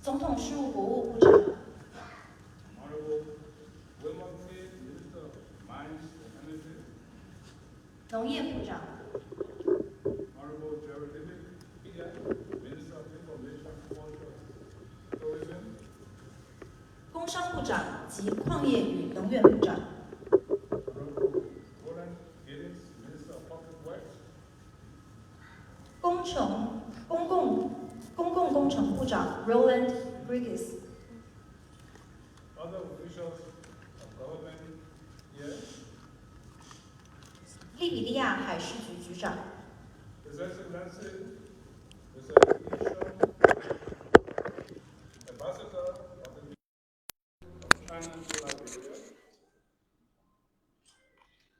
总统事务国务部长。农业部长。工商部长及矿业与能源部长。公共工程部长 Roland Briggs。利比利亚海事局局长。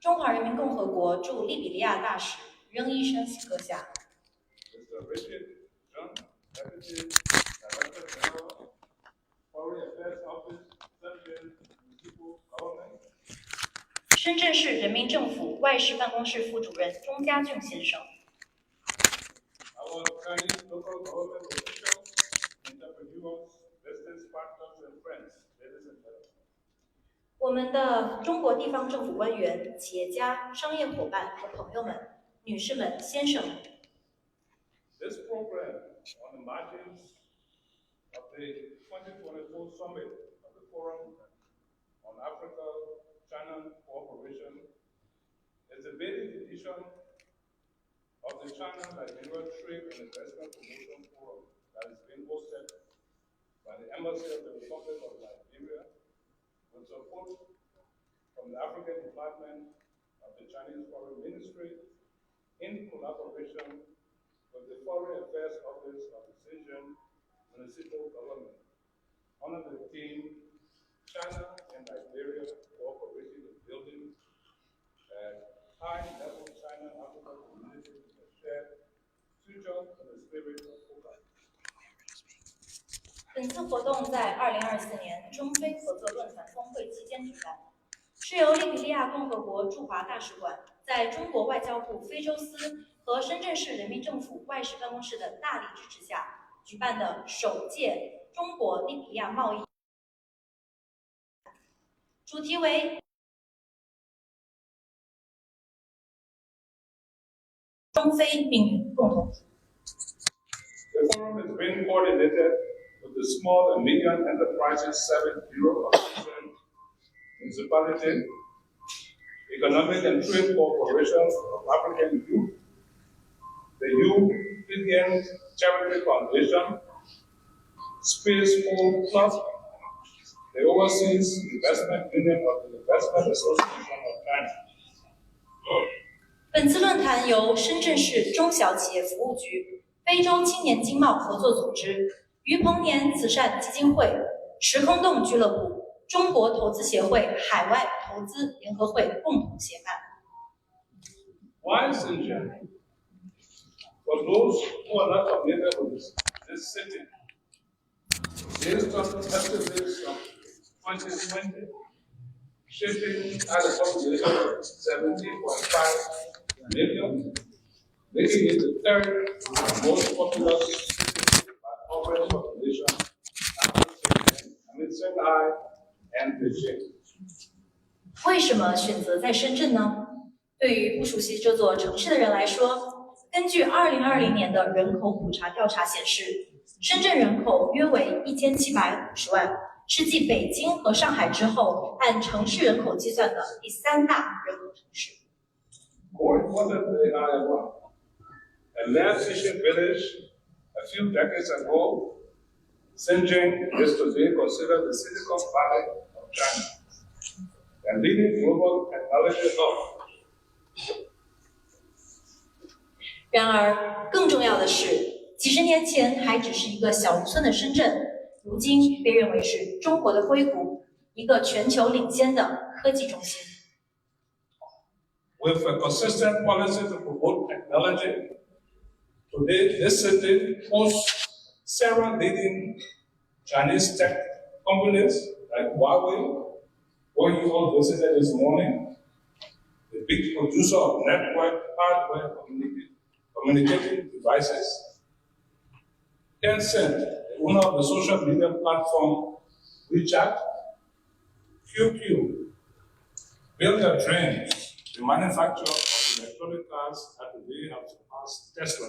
中华人民共和国驻利比利亚大使仍一声喜阁下。深圳市人民政府外事办公室副主任钟家俊先生。我们的中国地方政府官员、企业家、商业伙伴和朋友们、女士们、先生们。This program on the margins of the 2024 summit of the Forum on Africa-China Cooperation is the maiden edition of the China-Liberia Trade and Investment Promotion Forum that is being hosted by the Embassy of the Republic of Liberia with support from the African Department of the Chinese Foreign Ministry in collaboration with the Foreign Affairs Office of the Shenzhen Municipal Government under the theme China and Liberia Cooperation in Building a High-Level China-Africa Community with a shared future in the spirit of Boakai。本次活动在2024年中非合作论坛峰会期间举办，是由利比利亚共和国驻华大使馆在中国外交部非洲司和深圳市人民政府外事办公室的大力支持下举办的首届中国利比利亚贸易，主题为中非命运共同体。The forum is being coordinated with the Small and Medium Enterprises Service Bureau of Shenzhen Municipality, Economic and Trade Corporation of African Youth, the UPDN Charity Foundation, Space Home Club, the Overseas Investment Union of the Investment Association of China。本次论坛由深圳市中小企业服务局、非洲青年经贸合作组织、于鹏年慈善基金会、时空洞俱乐部、中国投资协会海外投资联合会共同协办。Why Shenzhen? For those who are not familiar with this city, based on estimates of 2020, Shenzhen has a population of 17.5 million, making it the third most populous city by overall population amid Shanghai and Beijing。为什么选择在深圳呢？对于不熟悉这座城市的人来说，根据2020年的人口普查调查显示，深圳人口约为1750万，是继北京和上海之后按城市人口计算的第3大人口城市。More importantly, however, a less fishing village a few decades ago, Shenzhen is today considered the Silicon Valley of China, a leading global technology hub。然而，更重要的是，几十年前还只是一个小渔村的深圳，如今被认为是中国的硅谷，一个全球领先的科技中心。With a consistent policy to promote technology, today this city hosts several leading Chinese tech companies like Huawei, where you all visited this morning, the big producer of network hardware communicating devices. Shenzhen, the owner of the social media platform WeChat, QQ, build their dreams. The manufacturer of electronic cars that today have surpassed Tesla,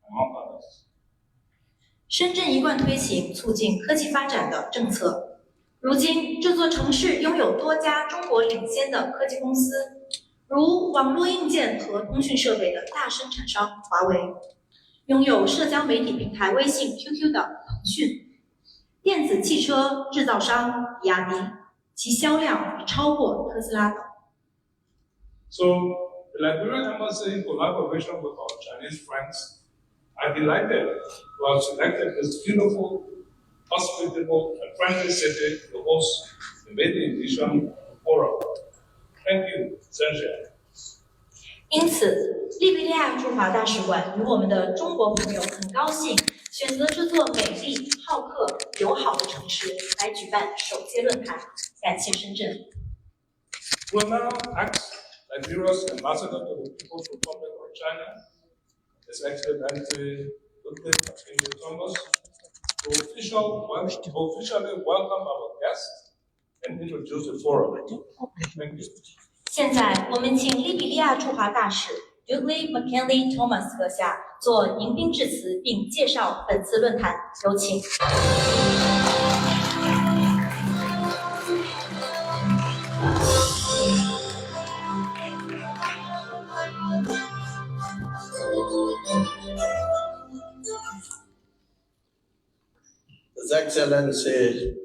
among others. 深圳一贯推行促进科技发展的政策。如今，这座城市拥有多家中国领先的科技公司，如网络硬件和通讯设备的大生产商华为，拥有社交媒体平台微信 QQ 的腾讯，电子汽车制造商比亚迪，其销量超过特斯拉等。So, the Liberian Embassy, in collaboration with our Chinese friends, are delighted to have selected this beautiful, hospitable, and friendly city to host the maiden edition forum. Thank you, Shenzhen. 因此，利比利亚驻华大使馆与我们的中国朋友很高兴选择这座美丽、好客、友好的城市来举办首届论坛。感谢深圳。Will now ask Liberia's ambassador to the People's Republic of China, His Excellency Ludwig Thomas, to officially welcome our guests and introduce the forum. Thank you. 现在，我们请利比利亚驻华大使 Ludwig McKinley Thomas 阁下做迎宾致辞，并介绍本次论坛。有请。His Excellency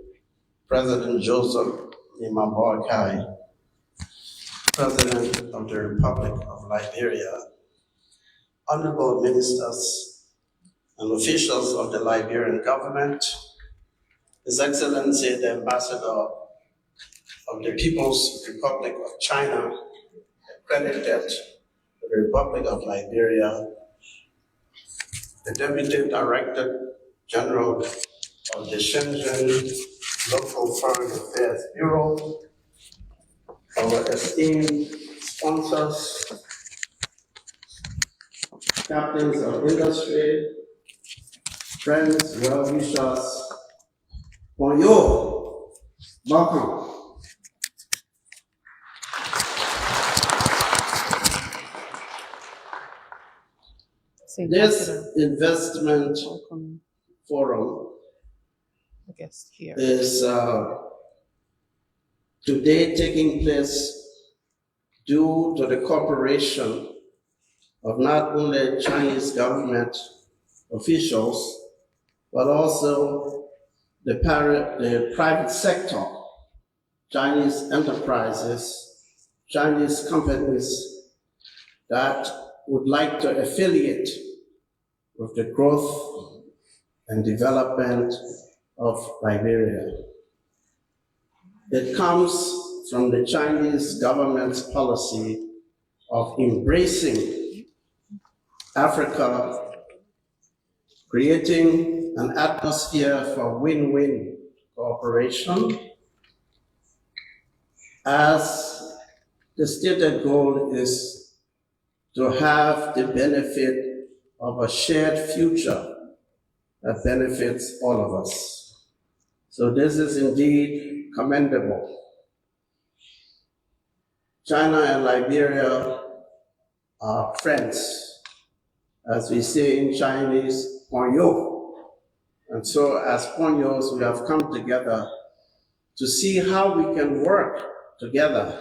President Joseph Boakai, President of the Republic of Liberia, honorable ministers and officials of the Liberian government, His Excellency the Ambassador of the People's Republic of China, accredited to the Republic of Liberia, the Deputy Director General of the Shenzhen Local Foreign Affairs Bureau, our esteemed sponsors, captains of industry, friends, well-wishers, bonjour, welcome. This investment forum is today taking place due to the cooperation of not only Chinese government officials, but also the private sector, Chinese enterprises, Chinese companies that would like to affiliate with the growth and development of Liberia. It comes from the Chinese government's policy of embracing Africa, creating an atmosphere for win-win cooperation, as the stated goal is to have the benefit of a shared future that benefits all of us. So this is indeed commendable. China and Liberia are friends. As we say in Chinese, "Ponyo." And so as Ponyos, we have come together to see how we can work together,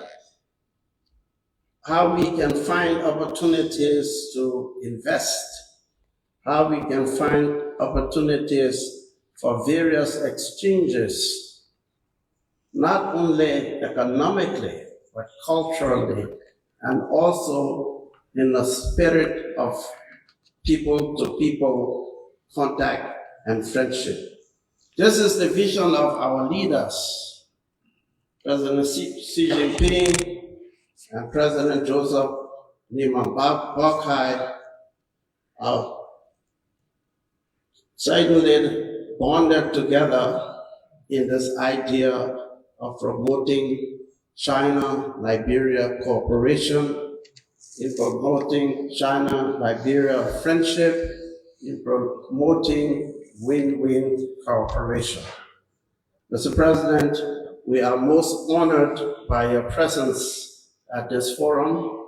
how we can find opportunities to invest, how we can find opportunities for various exchanges, not only economically, but culturally, and also in the spirit of people-to-people contact and friendship. This is the vision of our leaders, President Xi Jinping and President Joseph Boakai are certainly bonded together in this idea of promoting China-Liberia cooperation, in promoting China-Liberia friendship, in promoting win-win cooperation. Mr. President, we are most honored by your presence at this forum,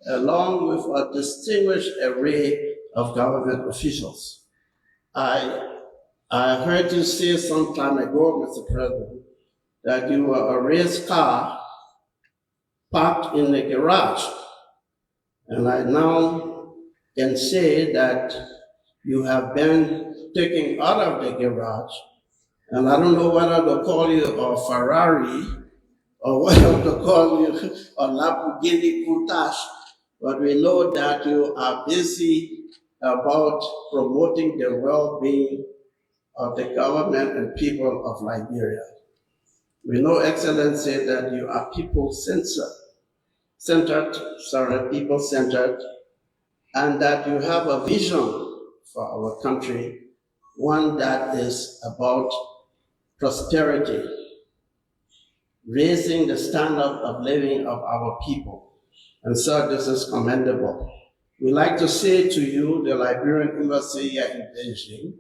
along with a distinguished array of government officials. I heard you say some time ago, Mr. President, that you were a race car parked in the garage. And I now can say that you have been taken out of the garage, and I don't know whether to call you a Ferrari or whether to call you a Lamborghini Countach, but we know that you are busy about promoting the well-being of the government and people of Liberia. We know, Excellency, that you are people-centered, and that you have a vision for our country, one that is about prosperity, raising the standard of living of our people. And so this is commendable. We like to say to you, the Liberian Embassy here in Beijing,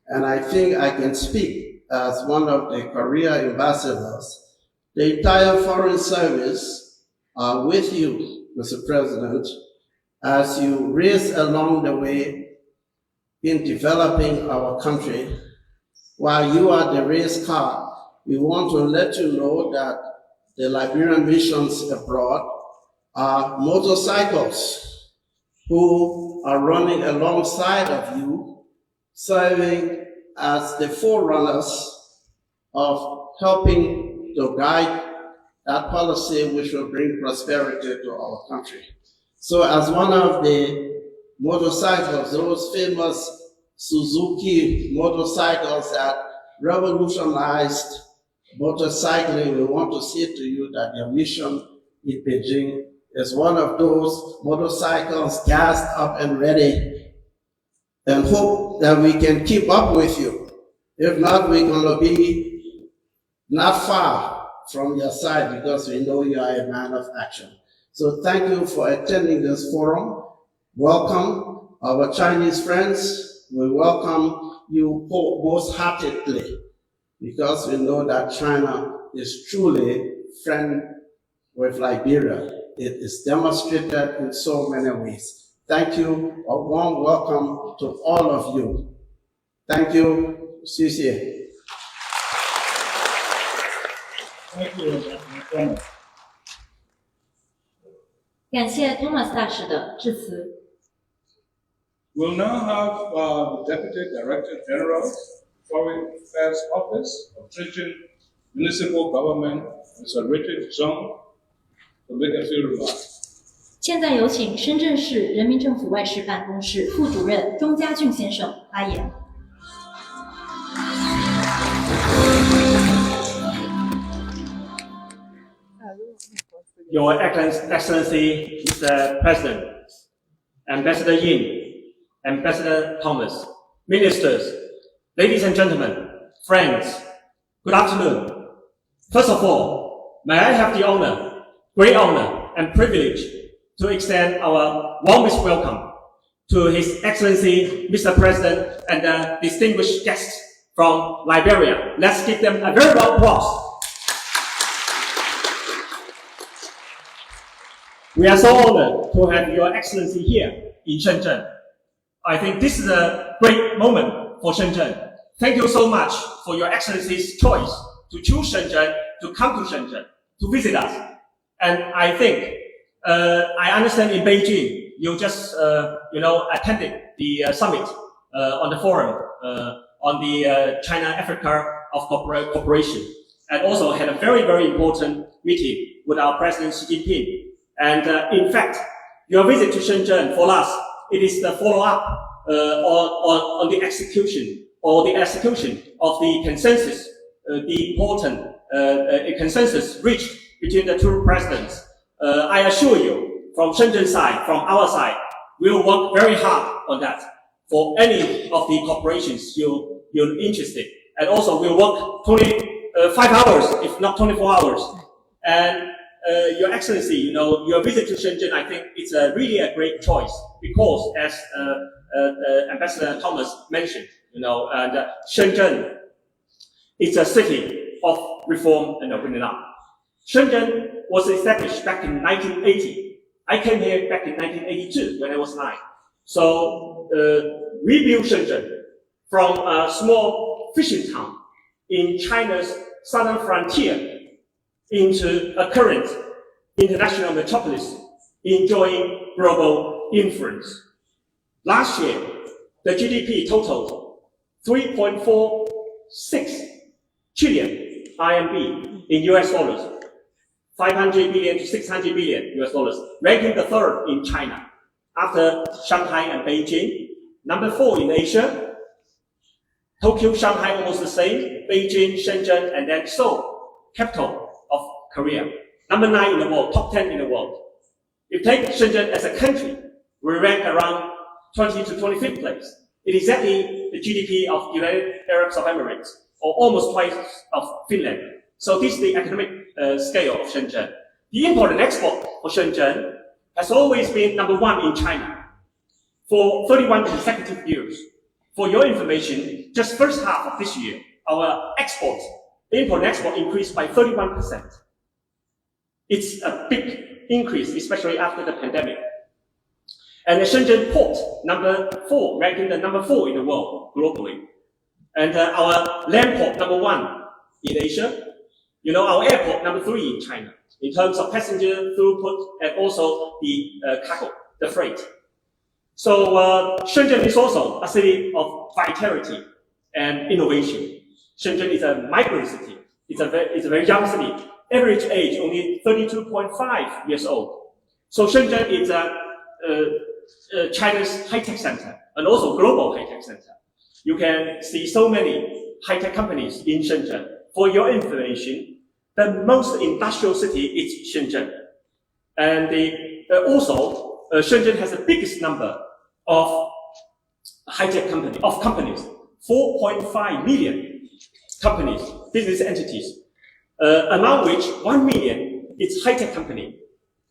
and I think I can speak as one of the Korea ambassadors, the entire Foreign Service are with you, Mr. President, as you race along the way in developing our country. While you are the race car, we want to let you know that the Liberian missions abroad are motorcycles who are running alongside of you, serving as the forerunners of helping to guide that policy which will bring prosperity to our country. So as one of the motorcycles, those famous Suzuki motorcycles that revolutionized motorcycling, we want to say to you that your mission in Beijing is one of those motorcycles gassed up and ready, and hope that we can keep up with you. If not, we're going to be not far from your side, because we know you are a man of action. So thank you for attending this forum. Welcome our Chinese friends. We welcome you most heartedly, because we know that China is truly friend with Liberia. It is demonstrated in so many ways. Thank you. A warm welcome to all of you. Thank you. See you. Thank you, Dr. Thomas. 感谢 Thomas 大使的致辞。 We'll now have the Deputy Director General, Foreign Affairs Office of Shenzhen Municipal Government, Mr. Richard Zhang, to make a few remarks. 现在有请深圳市人民政府外事办公室副主任钟家俊先生发言。 Your Excellency, Mr. President, Ambassador Yin, Ambassador Thomas, Ministers, ladies and gentlemen, friends, good afternoon. First of all, may I have the honor, great honor and privilege to extend our warmest welcome to His Excellency, Mr. President, and the distinguished guests from Liberia. Let's give them a very warm applause. We are so honored to have Your Excellency here in Shenzhen. I think this is a great moment for Shenzhen. Thank you so much for Your Excellency's choice to choose Shenzhen, to come to Shenzhen, to visit us. And I think, I understand in Beijing, you just, attended the summit on the forum on the China-Africa of Cooperation, and also had a very, very important meeting with our President Xi Jinping. And in fact, your visit to Shenzhen for us, it is the follow-up on the execution of the consensus, the important consensus reached between the two presidents. I assure you, from Shenzhen side, from our side, we will work very hard on that for any of the corporations you're interested. And also we'll work 25 hours, if not 24 hours. And Your Excellency, your visit to Shenzhen, I think it's really a great choice because, as Ambassador Thomas mentioned, and Shenzhen is a city of reform and opening up. Shenzhen was established back in 1980. I came here back in 1982 when I was 9. So we built Shenzhen from a small fishing town in China's southern frontier into a current international metropolis enjoying global influence. Last year, the GDP totaled 3.46 trillion RMB in US dollars, 500 billion to 600 billion US dollars, ranking the third in China, after Shanghai and Beijing. Number 4 in Asia, Tokyo, Shanghai almost the same, Beijing, Shenzhen, and then Seoul, capital of Korea. Number 9 in the world, top 10 in the world. If you take Shenzhen as a country, we rank around 20 to 25th place. It is exactly the GDP of United Arab Emirates, or almost twice of Finland. So this is the economic scale of Shenzhen. The import and export for Shenzhen has always been number 1 in China for 31 consecutive years. For your information, just first half of this year, our exports, import and export increased by 31%. It's a big increase, especially after the pandemic. And the Shenzhen port, number 4, ranking the number 4 in the world globally. And our land port, number 1 in Asia. Our airport, number 3 in China, in terms of passenger throughput and also the cargo, the freight. So Shenzhen is also a city of vitality and innovation. Shenzhen is a migrant city. It's a very young city. Average age only 32.5 years old. So Shenzhen is China's high-tech center and also global high-tech center. You can see so many high-tech companies in Shenzhen. For your information, the most industrial city is Shenzhen. And also, Shenzhen has the biggest number of high-tech companies, 4.5 million companies, business entities, among which 1 million is high-tech company.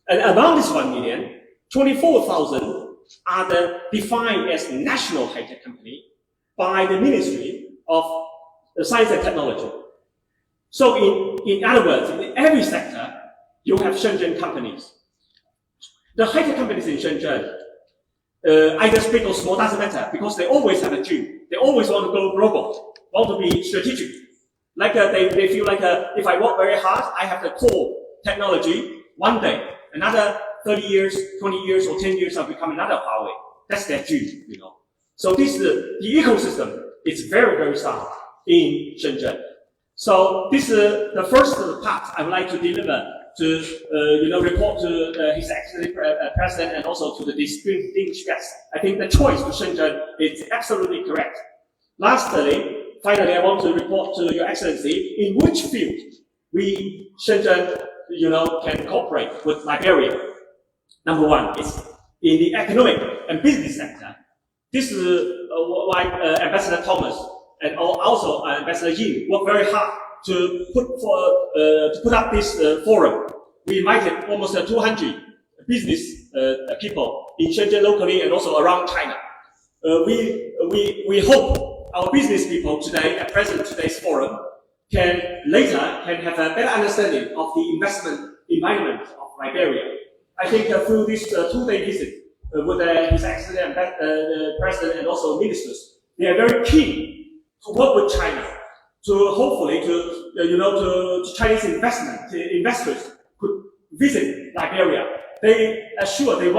And among this 1 million, 24,000 are defined as national high-tech company by the Ministry of Science and Technology. So in other words, in every sector, you have Shenzhen companies. The high-tech companies in Shenzhen, either big or small, doesn't matter, because they always have a dream. They always want to go global, want to be strategic. Like they feel like if I work very hard, I have the core technology. One day, another 30 years, 20 years, or 10 years, I'll become another Huawei. That's their dream, So this the ecosystem is very, very sound in Shenzhen. So this is the first part I would like to deliver to, report to His Excellency President and also to the distinguished guests. I think the choice to Shenzhen is absolutely correct. Lastly, finally, I want to report to Your Excellency in which field we, Shenzhen, can cooperate with Liberia. Number 1 is in the economic and business sector. This is why Ambassador Thomas and also Ambassador Yin worked very hard to put up this forum. We invited almost 200 business people in Shenzhen locally and also around China. We hope our business people today, at present today's forum, can have a better understanding of the investment environment of Liberia. I think through this 2-day visit with His Excellency President and also ministers, they are very keen to work with China, to hopefully to Chinese investors could visit Liberia. They assure me,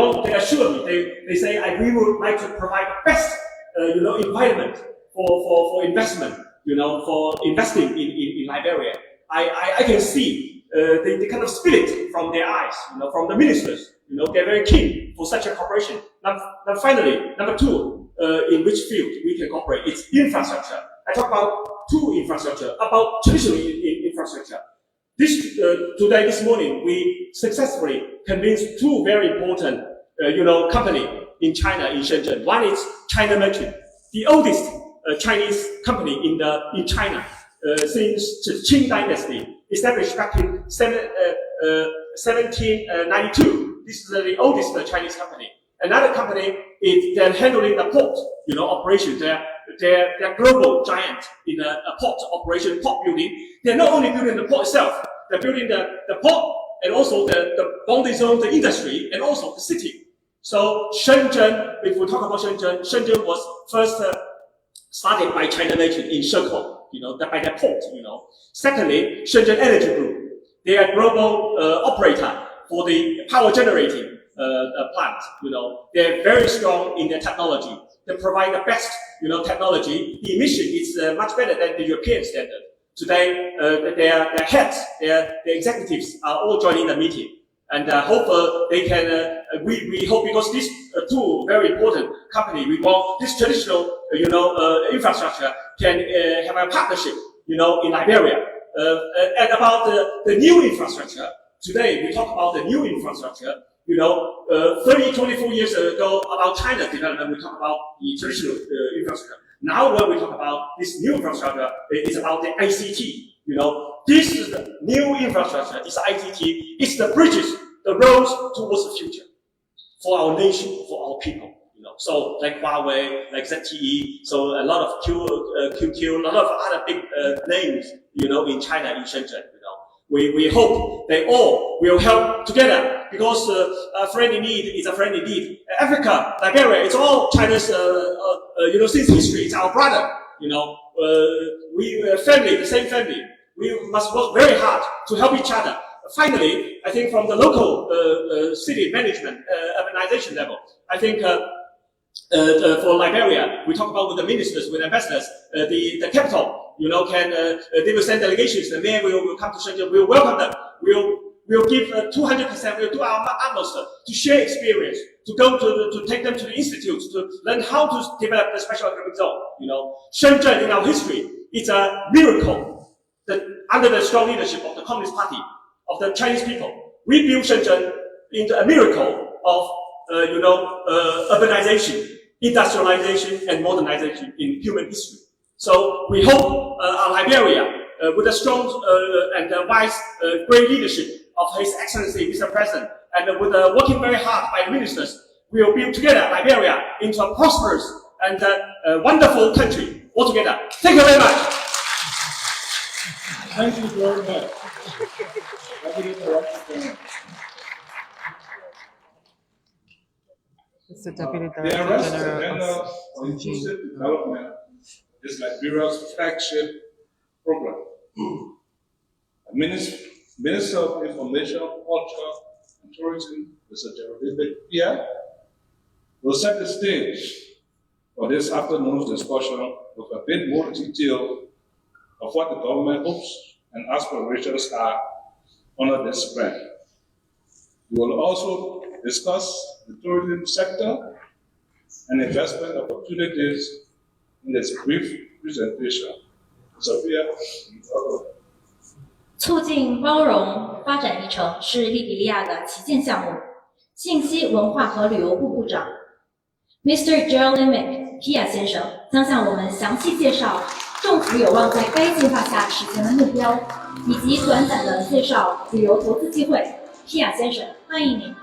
they say, we would like to provide the best, environment for investment, for investing in Liberia. I can see the kind of spirit from their eyes, from the ministers. They're very keen for such a cooperation. Now finally, number 2, in which field we can cooperate, it's infrastructure. I talk about 2 infrastructure, about traditional infrastructure. This morning, we successfully convinced 2 very important, company in China, in Shenzhen. One is China Merchant, the oldest Chinese company in China since the Qing Dynasty, established back in 1792. This is the oldest Chinese company. Another company is handling the port, operation. They're they're global giant in a port operation, port building. They're not only building the port itself, they're building the port and also the boundary zone, the industry, and also the city. So Shenzhen, if we talk about Shenzhen was first started by China-Liberia in Shenzhen, by their port, Secondly, Shenzhen Energy Group, they are global operator for the power generating plant. They're very strong in their technology. They provide the best, technology. The emission is much better than the European standard. Today, their heads, their executives are all joining the meeting. And hope they can, we hope, because these two very important companies, we want this traditional, infrastructure can have a partnership, in Liberia. And about the new infrastructure, today we talk about the new infrastructure. 24 years ago, about China's development, we talk about the traditional infrastructure. Now, when we talk about this new infrastructure, it's about the ICT. This is the new infrastructure. It's ICT. It's the bridges, the roads towards the future for our nation, for our people. So like Huawei, like ZTE, so a lot of QQ, a lot of other big names, in China, in Shenzhen. We hope they all will help together, because a friend in need is a friend in need. Africa, Liberia, it's all China's, since history. It's our brother. We are family, the same family. We must work very hard to help each other. Finally, I think from the local city management, urbanization level, I think for Liberia, we talk about with the ministers, with ambassadors, the capital. They will send delegations. The mayor will come to Shenzhen. We'll welcome them. We'll give 200%. We'll do our utmost to share experience, to go to take them to the institutes, to learn how to develop the special economic zone. Shenzhen in our history, it's a miracle that under the strong leadership of the Communist Party, of the Chinese people, we built Shenzhen into a miracle of urbanization, industrialization, and modernization in human history. So we hope Liberia, with a strong and wise, great leadership of His Excellency, Mr. President, and with working very hard by the ministers, we will build together Liberia into a prosperous and wonderful country altogether. Thank you very much. Thank you very much. It's the Deputy The Director arrest General agenda of for inclusive development is Liberia's flagship program. Minister of Information, Culture, and Tourism, Mr. China-Liberia, will set the stage for this afternoon's discussion with a bit more detail of what the government hopes and aspirations are under this grant. We will also discuss the tourism sector and investment opportunities in this brief presentation. Sophia, 促进包容发展议程是利比利亚的旗舰项目。信息、文化和旅游部部长 Mr. Gerald Pia 先生将向我们详细介绍政府有望在该计划下实现的目标，以及短暂的介绍旅游投资机会。Pia 先生，欢迎您。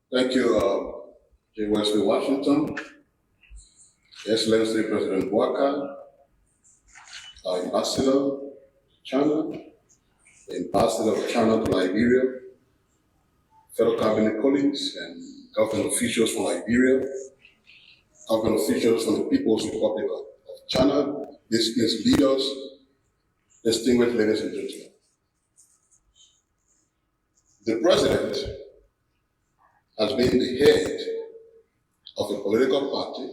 Thank you, J. Wesley Washington, Excellency President Boakai, our Ambassador to China, the Ambassador of China to Liberia, fellow cabinet colleagues and government officials from Liberia, government officials from the People's Republic of China, business leaders, distinguished ladies and gentlemen. The President has been the head of a political party,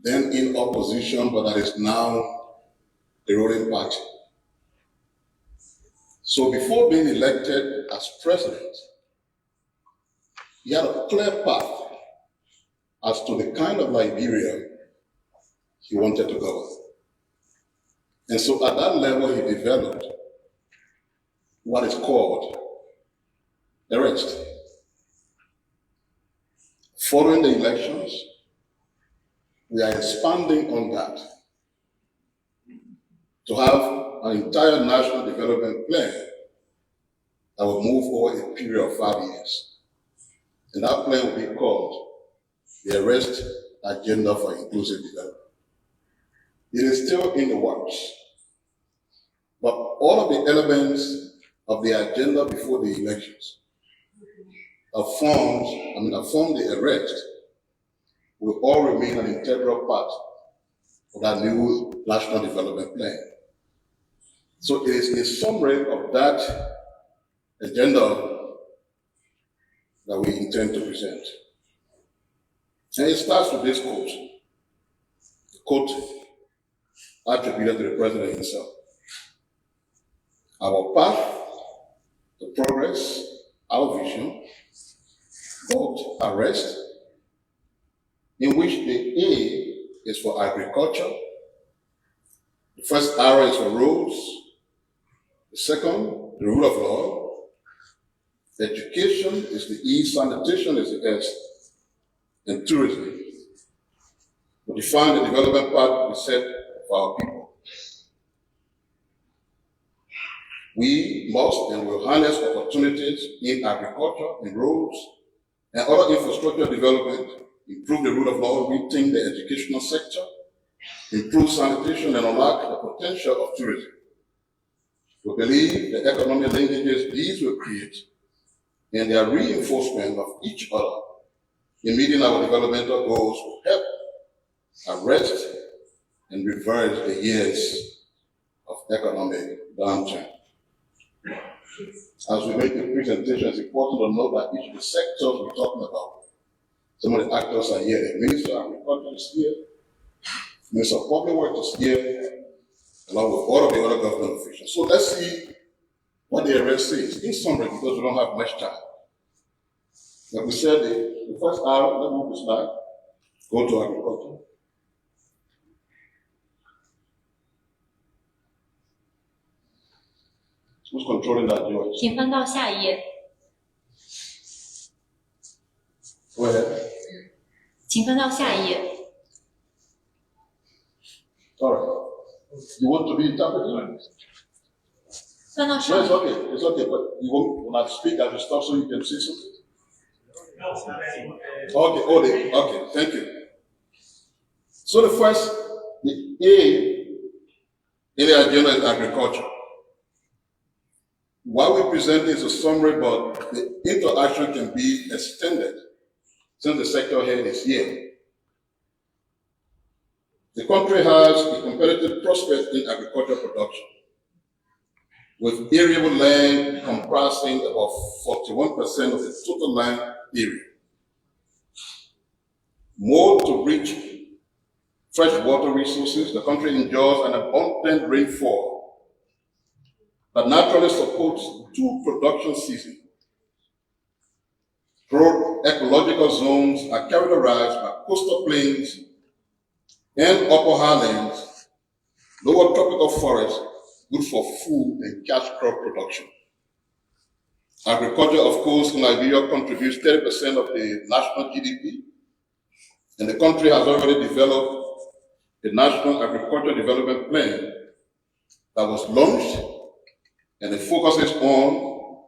then in opposition, but that is now the ruling party. So before being elected as president, he had a clear path as to the kind of Liberia he wanted to govern. And so at that level, he developed what is called the rest. Following the elections, we are expanding on that to have an entire national development plan that will move over a period of 5 years. And that plan will be called the Arrest Agenda for Inclusive Development. It is still in the works, but all of the elements of the agenda before the elections that form the arrest will all remain an integral part of that new national development plan. So it is a summary of that agenda that we intend to present. And it starts with this quote, the quote attributed to the president himself. Our path to progress, our vision, called Arrest, in which the A is for agriculture, the first R is for roads, the second, the rule of law, education is the E, sanitation is the S, and tourism. We define the development path we set for our people. We must and will harness opportunities in agriculture, in roads, and other infrastructure development, improve the rule of law, rethink the educational sector, improve sanitation, and unlock the potential of tourism. We believe the economic linkages these will create and their reinforcement of each other in meeting our developmental goals will help arrest and reverse the years of economic downturn. As we make the presentation, it's important to note that each of the sectors we're talking about, some of the actors are here. The Minister of Agriculture is here, Minister of Public Works is here, along with all of the other government officials. So let's see what the arrest says. In summary, because we don't have much time. Like we said, the first hour, let's move the slide, go to agriculture. Who's controlling that George? 请翻到下一页， Go ahead. 请翻到下一页。 All right. You want to be interpreted? 翻到 No, 上 it's 一页。 okay. It's okay. But you won't, when I speak, I will stop so you can see something. Okay. Okay. Thank you. So the first, the A in the agenda is agriculture. What we present is a summary, but the interaction can be extended since the sector head is here. The country has a competitive prospect in agricultural production, with arable land comprising about 41% of the total land area. More to reach fresh water resources, the country enjoys an abundant rainfall that naturally supports two production seasons. Broad ecological zones are characterized by coastal plains and upper highlands, lower tropical forests, good for food and cash crop production. Agriculture, of course, in Liberia contributes 30% of the national GDP, and the country has already developed the National Agricultural Development Plan that was launched, and it focuses on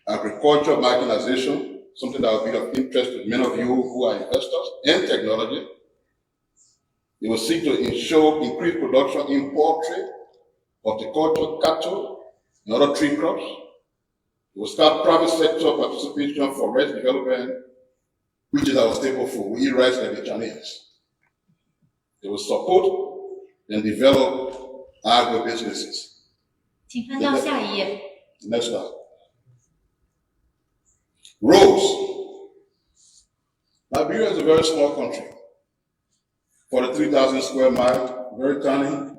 agriculture mechanization, something that will be of interest to many of you who are investors, and technology. It will seek to ensure increased production in poultry, horticulture, cattle, and other tree crops. It will start private sector participation for rice development, which is our staple food. We eat rice like the Chinese. It will support and develop agribusinesses. 请翻到下一页。 Next slide. Roads. Liberia is a very small country. 43,000 square miles, very tiny.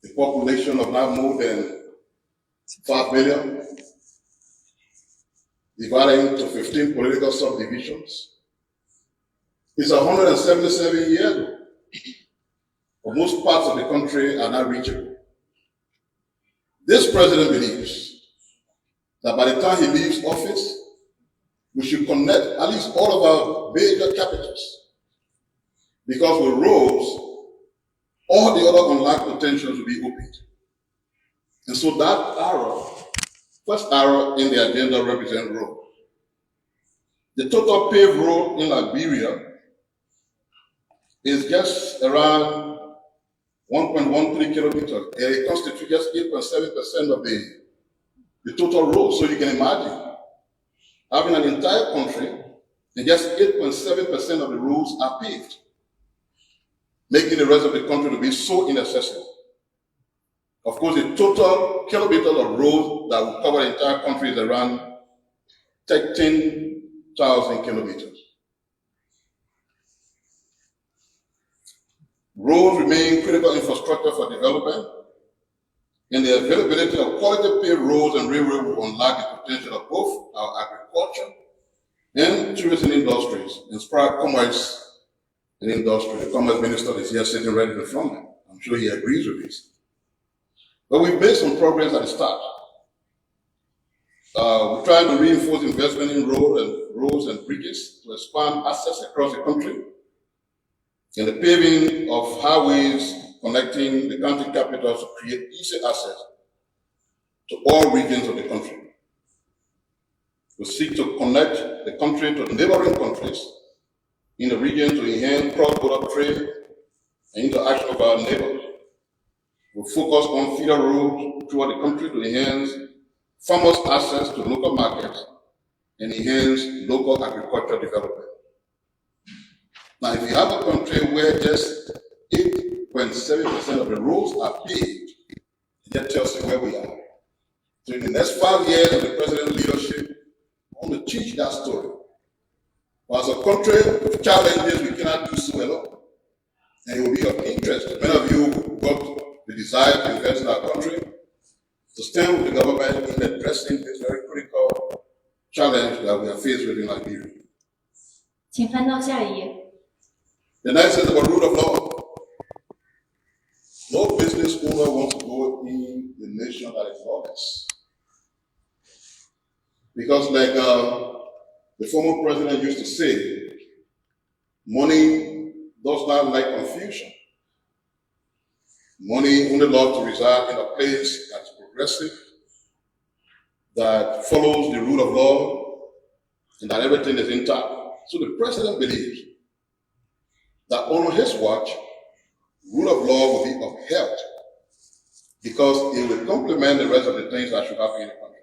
A population of not more than 5 million. Divided into 15 political subdivisions. It's 177 years old. But most parts of the country are not reachable. This president believes that by the time he leaves office, we should connect at least all of our major capitals. Because with roads, all the other unlocked potentials will be opened. And so that arrow First arrow in the agenda represents road. The total paved road in Liberia is just around 1.13 kilometers. It constitutes just 8.7% of the total road. So you can imagine having an entire country and just 8.7% of the roads are paved, making the rest of the country to be so inaccessible. Of course, the total kilometers of road that will cover the entire country is around 13,000 kilometers. Roads remain critical infrastructure for development, and the availability of quality paved roads and railroads will unlock the potential of both our agriculture and tourism industries, inspire commerce and industry. The Commerce Minister is here sitting right in front of me. I'm sure he agrees with this. But we've made some progress at the start. We're trying to reinforce investment in roads and bridges to expand access across the country, and the paving of highways connecting the county capitals to create easy access to all regions of the country. We seek to connect the country to neighboring countries in the region to enhance cross-border trade and interaction with our neighbors. We focus on feeder roads throughout the country to enhance farmers' access to local markets and enhance local agricultural development. Now, if you have a country where just 8.7% of the roads are paved, that tells you where we are. So in the next 5 years of the president's leadership, I want to teach that story. But as a country with challenges, we cannot do so alone. And it will be of interest to many of you who got the desire to invest in our country to stand with the government in addressing this very critical challenge that we are faced with in Liberia. 请翻到下一页。 The next is about rule of law. No business owner wants to go in the nation that is lawless. Because like the former president used to say, money does not like confusion. Money only loves to reside in a place that's progressive, that follows the rule of law, and that everything is intact. So the president believes that on his watch, rule of law will be upheld because it will complement the rest of the things that should happen in the country.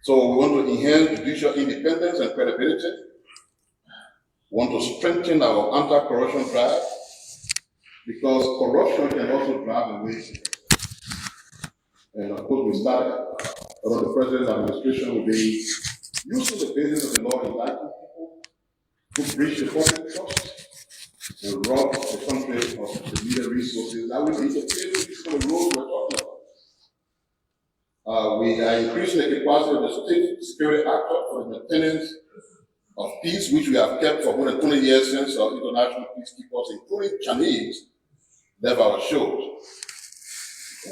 So we want to enhance judicial independence and credibility. We want to strengthen our anti-corruption drive because corruption can also drive away. And of course, we started about the president's administration will be using the basis of the law in light people who breach the public trust and rob the country of the needed resources that will interfere with the rules we're talking about. We are increasing the capacity of the state security actor for the maintenance of peace, which we have kept for more than 20 years since our international peacekeepers, including Chinese, left our shores.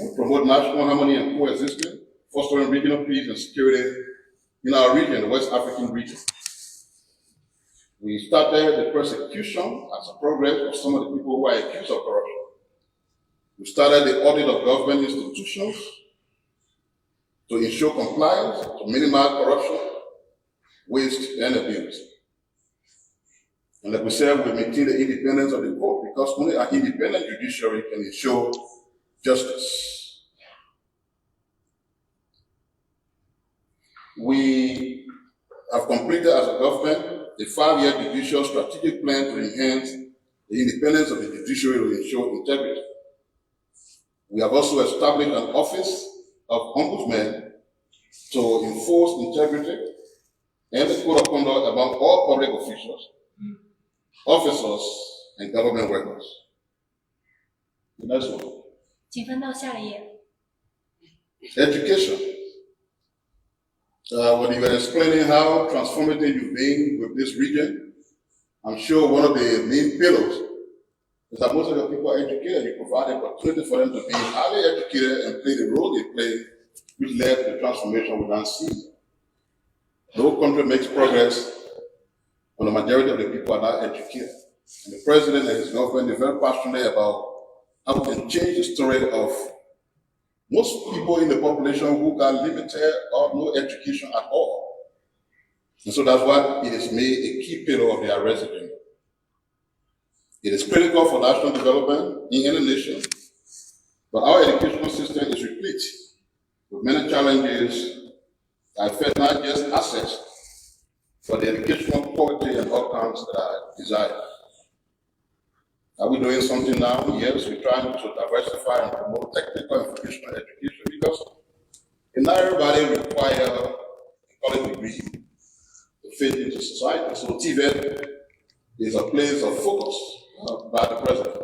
We promote national harmony and coexistence, fostering regional peace and security in our region, the West African region. We started the persecution as a progress of some of the people who are accused of corruption. We started the audit of government institutions to ensure compliance, to minimize corruption, waste, and abuse. And like we said, we maintain the independence of the court because only an independent judiciary can ensure justice. We have completed as a government a 5-year judicial strategic plan to enhance the independence of the judiciary to ensure integrity. We have also established an office of ombudsman to enforce integrity and the code of conduct among all public officials, officers, and government workers. The next one. 请翻到下一页。 Education. When you were explaining how transformative you've been with this region, I'm sure one of the main pillars is that most of the people are educated. You provide the opportunity for them to be highly educated and play the role they play, which led to the transformation we now see. The whole country makes progress when the majority of the people are not educated. And the president and his government are very passionate about how we can change the story of most people in the population who got limited or no education at all. And so that's why it is made a key pillar of their residence. It is critical for national development in any nation, but our educational system is replete with many challenges that affect not just access, but the educational quality and outcomes that are desired. Are we doing something now? Yes, we're trying to diversify and promote technical and vocational education because not everybody requires a college degree to fit into society. So TVET is a place of focus by the president.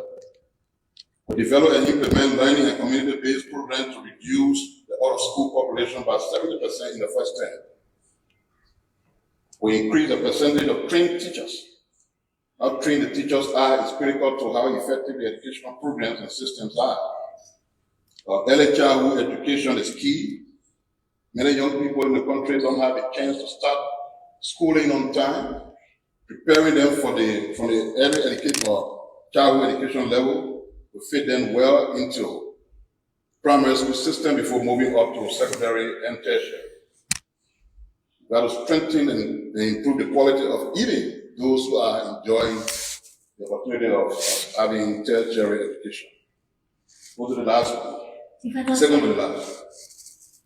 We develop and implement learning and community-based programs to reduce the out-of-school population by 70% in the first term. We increase the percentage of trained teachers. How trained the teachers are is critical to how effective the educational programs and systems are. Early childhood education is key. Many young people in the country don't have a chance to start schooling on time. Preparing them from the early education or childhood education level to fit them well into primary school system before moving up to secondary and tertiary. We got to strengthen and improve the quality of even those who are enjoying the opportunity of having tertiary education. Go to the last one. Second to the last.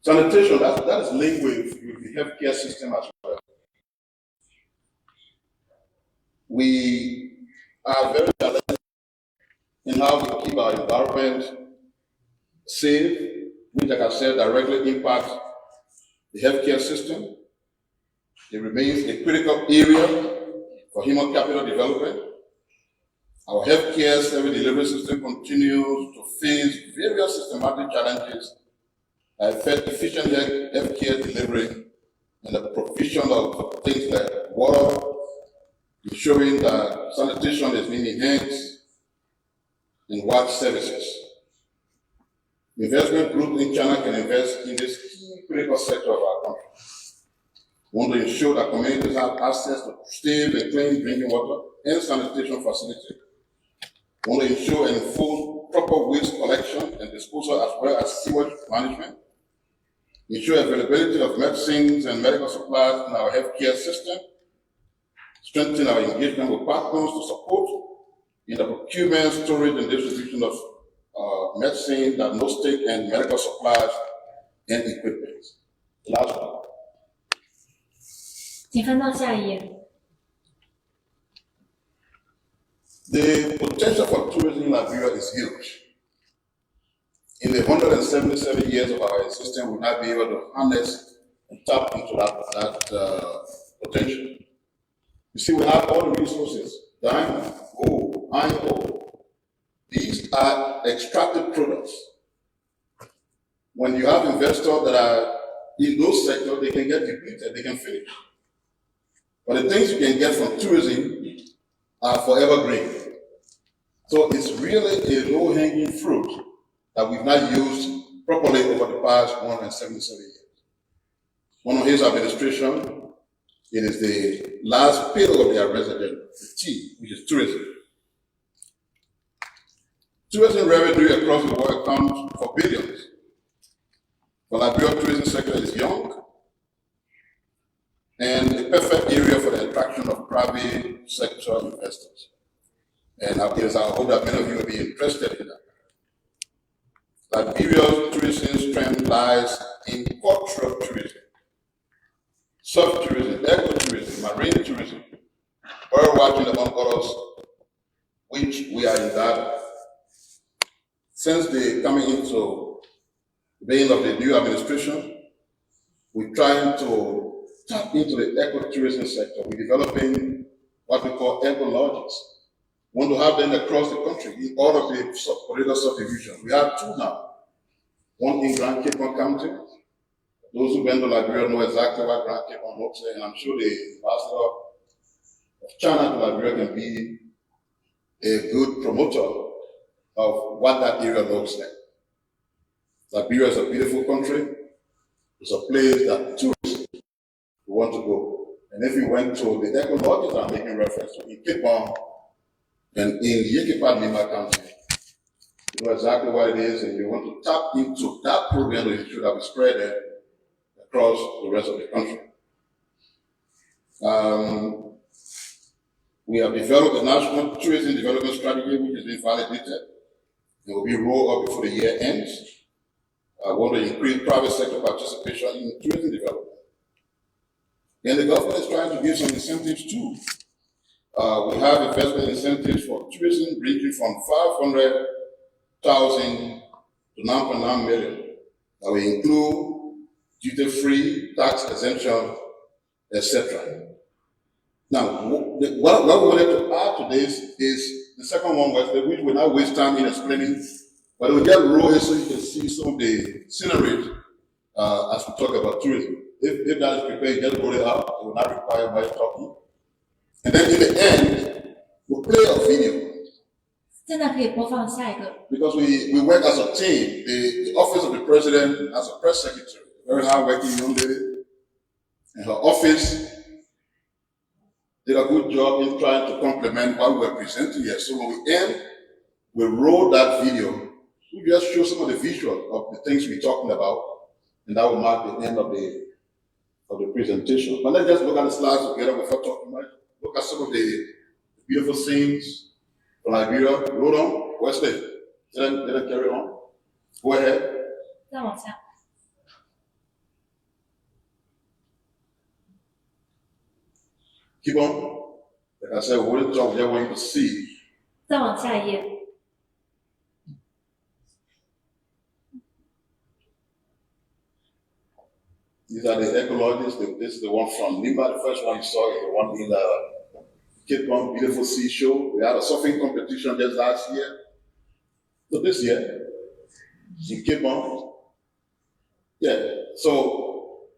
Sanitation, that is linked with the healthcare system as well. We are very challenged in how we keep our environment safe, which, like I said, directly impacts the healthcare system. It remains a critical area for human capital development. Our healthcare service delivery system continues to face various systematic challenges that affect efficient healthcare delivery and the provision of things like water, ensuring that sanitation is being enhanced, and water services. Investment groups in China can invest in this key critical sector of our country. We want to ensure that communities have access to safe and clean drinking water and sanitation facilities. We want to ensure and enforce proper waste collection and disposal as well as sewage management. Ensure availability of medicines and medical supplies in our healthcare system. Strengthen our engagement with partners to support in the procurement, storage, and distribution of medicine, diagnostic, and medical supplies and equipment. Last one. 请翻到下一页。 The potential for tourism in Liberia is huge. In the 177 years of our existence, we'll not be able to harness and tap into that potential. You see, we have all the resources: diamond, gold, iron ore. These are extracted products. When you have investors that are in those sectors, they can get depleted, they can finish. But the things you can get from tourism are forever green. So it's really a low-hanging fruit that we've not used properly over the past 177 years. Under his administration, it is the last pillar of their residence, the T, which is tourism. Tourism revenue across the world accounts for billions. But Liberia's tourism sector is young and a perfect area for the attraction of private sector investors. And it is our hope that many of you will be interested in that. Liberia's tourism strength lies in cultural tourism, surf tourism, ecotourism, marine tourism, bird watching, among others, which we are in that. Since the coming into the beginning of the new administration, we're trying to tap into the ecotourism sector. We're developing what we call eco-lodges. We want to have them across the country in all of the corridor subdivisions. We have two now. One in Grand Cape County. Those who went to Liberia know exactly what Grand Cape looks like, and I'm sure the ambassador of China to Liberia can be a good promoter of what that area looks like. Liberia is a beautiful country. It's a place that tourists want to go. And if you went to the eco-lodges I'm making reference to in Cape Town and in Yekipa, Lima County, You know exactly what it is, and you want to tap into that program to ensure that we spread it across the rest of the country. We have developed a national tourism development strategy, which has been validated. It will be rolled out before the year ends. I want to increase private sector participation in tourism development. And the government is trying to give some incentives too. We have investment incentives for tourism ranging from 500,000 to 9.9 million. That will include duty-free, tax exemption, etc. Now, what we wanted to add to this is the second one, was that we will not waste time in explaining, but we just roll it so you can see some of the scenery as we talk about tourism. If that is prepared, just roll it out. It will not require much talking. And then in the end, we'll play a video. 现在可以播放下一个。 Because we work as a team. The office of the president as a press secretary, very hard-working young lady, and her office did a good job in trying to complement what we were presenting here. So when we end, we roll that video. We just show some of the visual of the things we're talking about, and that will mark the end of the presentation. But let's just look at the slides together before talking about it. Look at some of the beautiful scenes from Liberia. Roll on. Wesley, let them carry on. Go ahead. 再往下。 Keep on. Like I said, we wouldn't talk, we just want you to see. 再往下一页。 These are the ecologists. This is the one from Lima. The first one you saw is the one in Cape Town, beautiful seashore. We had a surfing competition just last year. So this year, in Cape Town. Yeah. So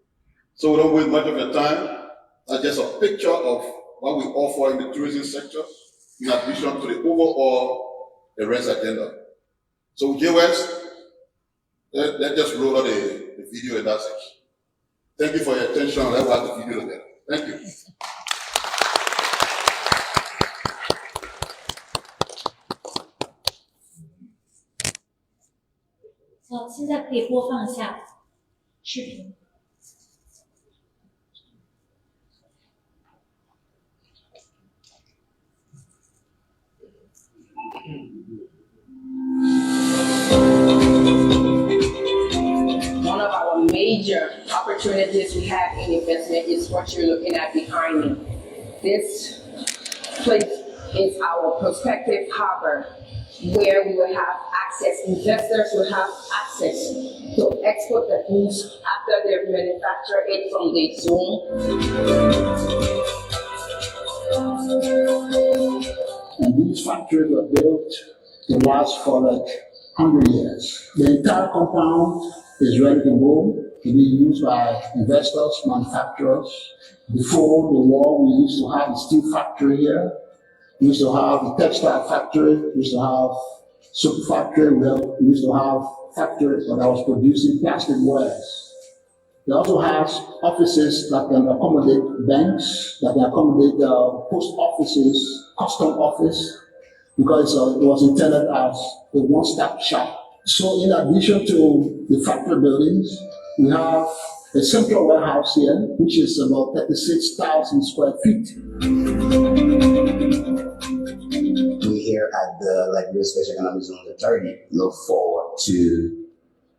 we don't waste much of your time. That's just a picture of what we offer in the tourism sector, in addition to the overall arrest agenda. So JWS, let's just roll out the video and that's it. Thank you for your attention. Let's watch the video together. Thank you. 好，现在可以播放一下视频。 One of our major opportunities we have in investment is what you're looking at behind me. This place is our prospective harbor where we will have access, investors will have access to export the goods after they've manufactured it from the zone. And these factories were built to last for like 100 years. The entire compound is ready to go to be used by investors, manufacturers. Before the war, we used to have a steel factory here. We used to have a textile factory. We used to have soap factory. We used to have factories that was producing plastic wares. They also have offices that can accommodate banks, that can accommodate post offices, custom office, because it was intended as a one-stop shop. So in addition to the factory buildings, we have a central warehouse here, which is about 36,000 square feet. We here at the Liberia Special Economic Zone 30 look forward to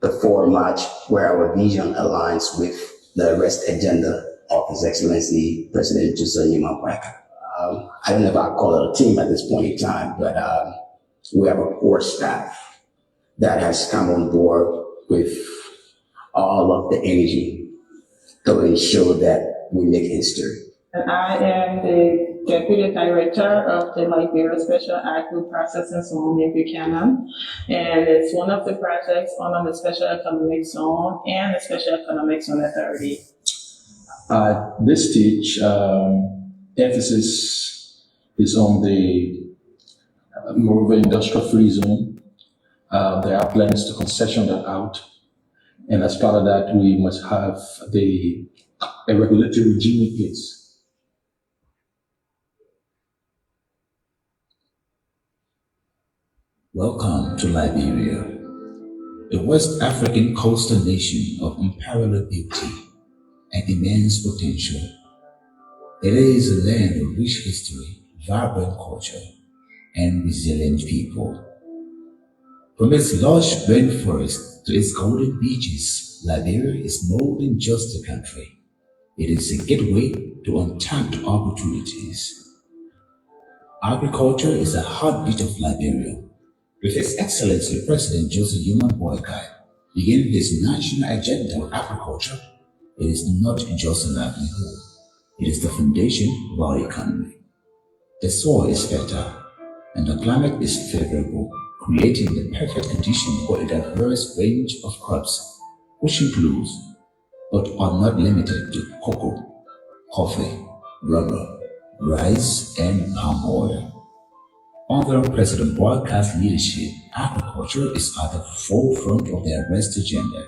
the 4 March, where our vision aligns with the arrest agenda of His Excellency President Joseph Boakai. I don't know if I call it a team at this point in time, but we have a core staff that has come on board with all of the energy to ensure that we make history. And I am the Deputy Director of the Liberia Special Agri Processing Zone in Buchanan, and it's one of the projects under the Special Economic Zone and the Special Economic Zone Authority. This stage, emphasis is on the Moreover Industrial Free Zone. There are plans to concession that out, and as part of that, we must have a regulatory regime in place. Welcome to Liberia, a West African coastal nation of unparalleled beauty and immense potential. It is a land of rich history, vibrant culture, and resilient people. From its lush rainforest to its golden beaches, Liberia is more than just a country. It is a gateway to untapped opportunities. Agriculture is the heartbeat of Liberia. With His Excellency President Joseph Boakai beginning his national agenda of agriculture, it is not just a livelihood, it is the foundation of our economy. The soil is fertile and the climate is favorable, creating the perfect condition for a diverse range of crops, which includes, but are not limited to cocoa, coffee, rubber, rice, and palm oil. Under President Boakai's leadership, agriculture is at the forefront of the arrest agenda.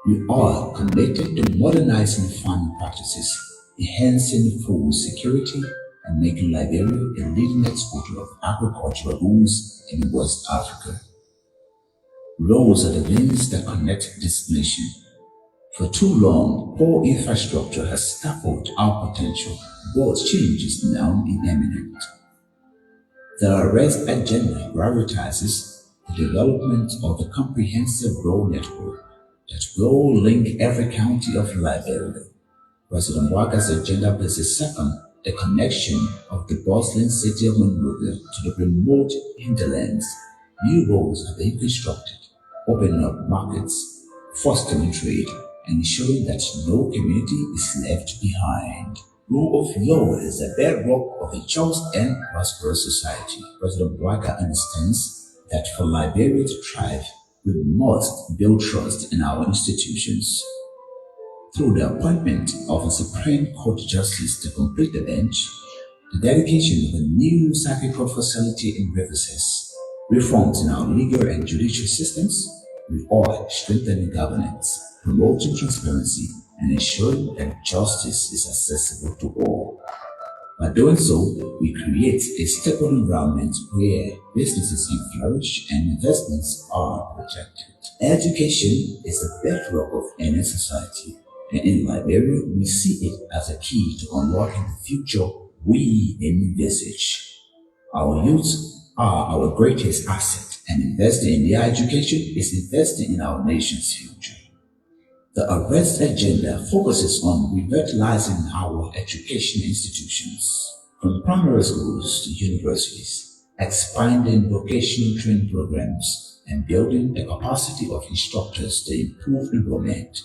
We are committed to modernizing farming practices, enhancing food security, and making Liberia a leading exporter of agricultural goods in West Africa. Roads are the links that connect this nation. For too long, poor infrastructure has stifled our potential, but change is now imminent. The arrest agenda prioritizes the development of a comprehensive road network that will link every county of Liberia. President Boakai's agenda places second the connection of the bustling city of Monrovia to the remote hinterlands. New roads are being constructed, opening up markets, fostering trade, and ensuring that no community is left behind. Rule of law is the bedrock of a just and prosperous society. President Boakai understands that for Liberia to thrive, we must build trust in our institutions. Through the appointment of a Supreme Court Justice to complete the bench, the dedication of a new Circuit Court facility in Riverside, reforms in our legal and judicial systems, we are strengthening governance, promoting transparency, and ensuring that justice is accessible to all. By doing so, we create a stable environment where businesses can flourish and investments are protected. Education is the bedrock of any society, and in Liberia, we see it as a key to unlocking the future we envisage. Our youth are our greatest asset, and investing in their education is investing in our nation's future. The arrest agenda focuses on revitalizing our education institutions, from primary schools to universities, expanding vocational training programs, and building the capacity of instructors to improve enrollment.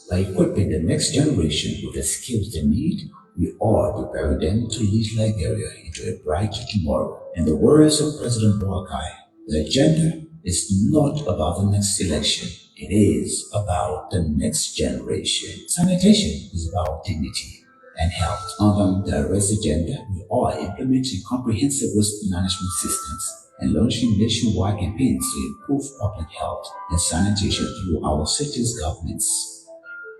By equipping the next generation with the skills they need, we are preparing them to lead Liberia into a brighter tomorrow. In the words of President Boakai, the agenda is not about the next election. It is about the next generation. Sanitation is about dignity and health. Under the arrest agenda, we are implementing comprehensive risk management systems and launching nationwide campaigns to improve public health and sanitation through our city's governments.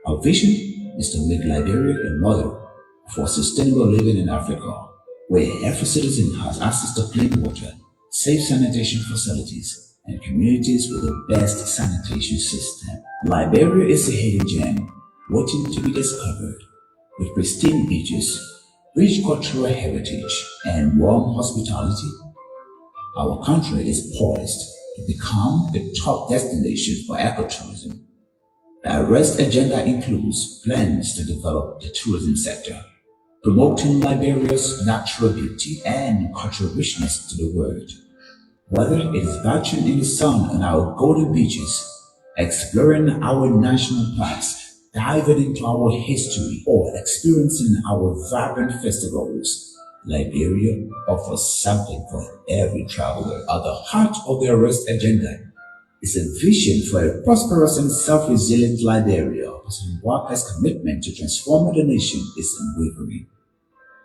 Our vision is to make Liberia a model for sustainable living in Africa, where every citizen has access to clean water, safe sanitation facilities, and communities with the best sanitation system. Liberia is a hidden gem waiting to be discovered. With pristine beaches, rich cultural heritage, and warm hospitality, our country is poised to become the top destination for ecotourism. The arrest agenda includes plans to develop the tourism sector, promoting Liberia's natural beauty and cultural richness to the world. Whether it is bathing in the sun on our golden beaches, exploring our national parks, diving into our history, or experiencing our vibrant festivals, Liberia offers something for every traveler. At the heart of the arrest agenda is a vision for a prosperous and self-resilient Liberia. President Boakai's commitment to transforming the nation is unwavering.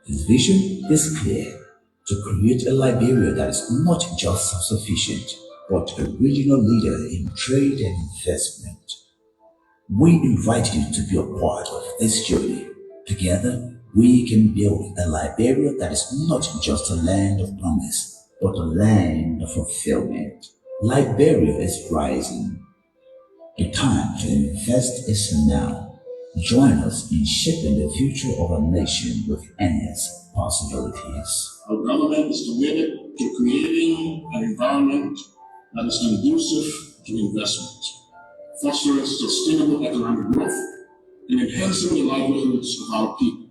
His vision is clear: to create a Liberia that is not just self-sufficient, but a regional leader in trade and investment. We invite you to be a part of this journey. Together, we can build a Liberia that is not just a land of promise, but a land of fulfillment. Liberia is rising. The time to invest is now. Join us in shaping the future of our nation with endless possibilities. Our government is committed to creating an environment that is conducive to investment, fostering sustainable economic growth, and enhancing the livelihoods of our people.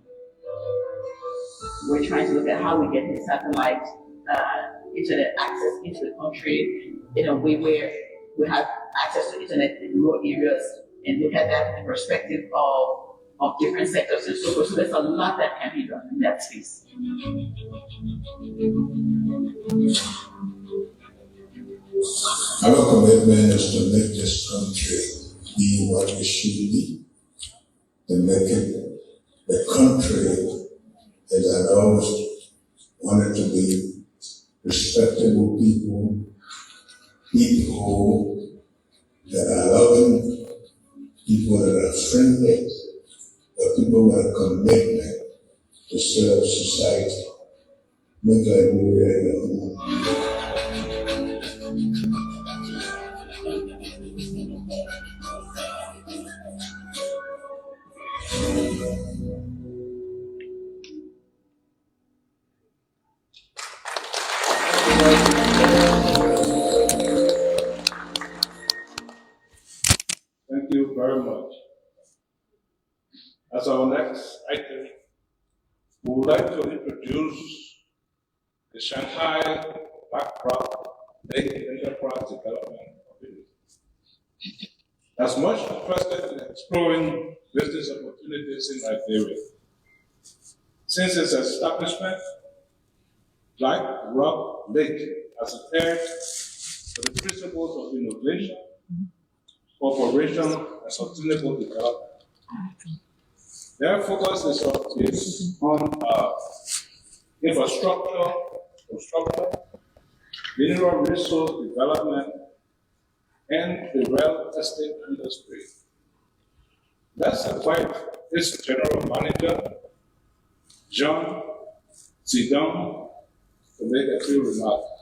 We're trying to look at how we get the satellite internet access into the country in a way where we have access to internet in rural areas, and look at that from the perspective of different sectors and so forth. So there's a lot that can be done in that space. Our commitment is to make this country be what it should be, to make it the country that I always wanted to be, respectable people, people that are loving, people that are friendly, but people with a commitment to serve society. Make Liberia your home. Thank you very much. As our next item, we would like to introduce the Shanghai Backdrop Lake Enterprise Development Community. As much interested in exploring business opportunities in Liberia. Since its establishment, Black Rock Lake has adhered to the principles of innovation, cooperation, and sustainable development. Their focus is on infrastructure, construction, mineral resource development, and the real estate industry. Let's invite its general manager, John Zidong, to make a few remarks.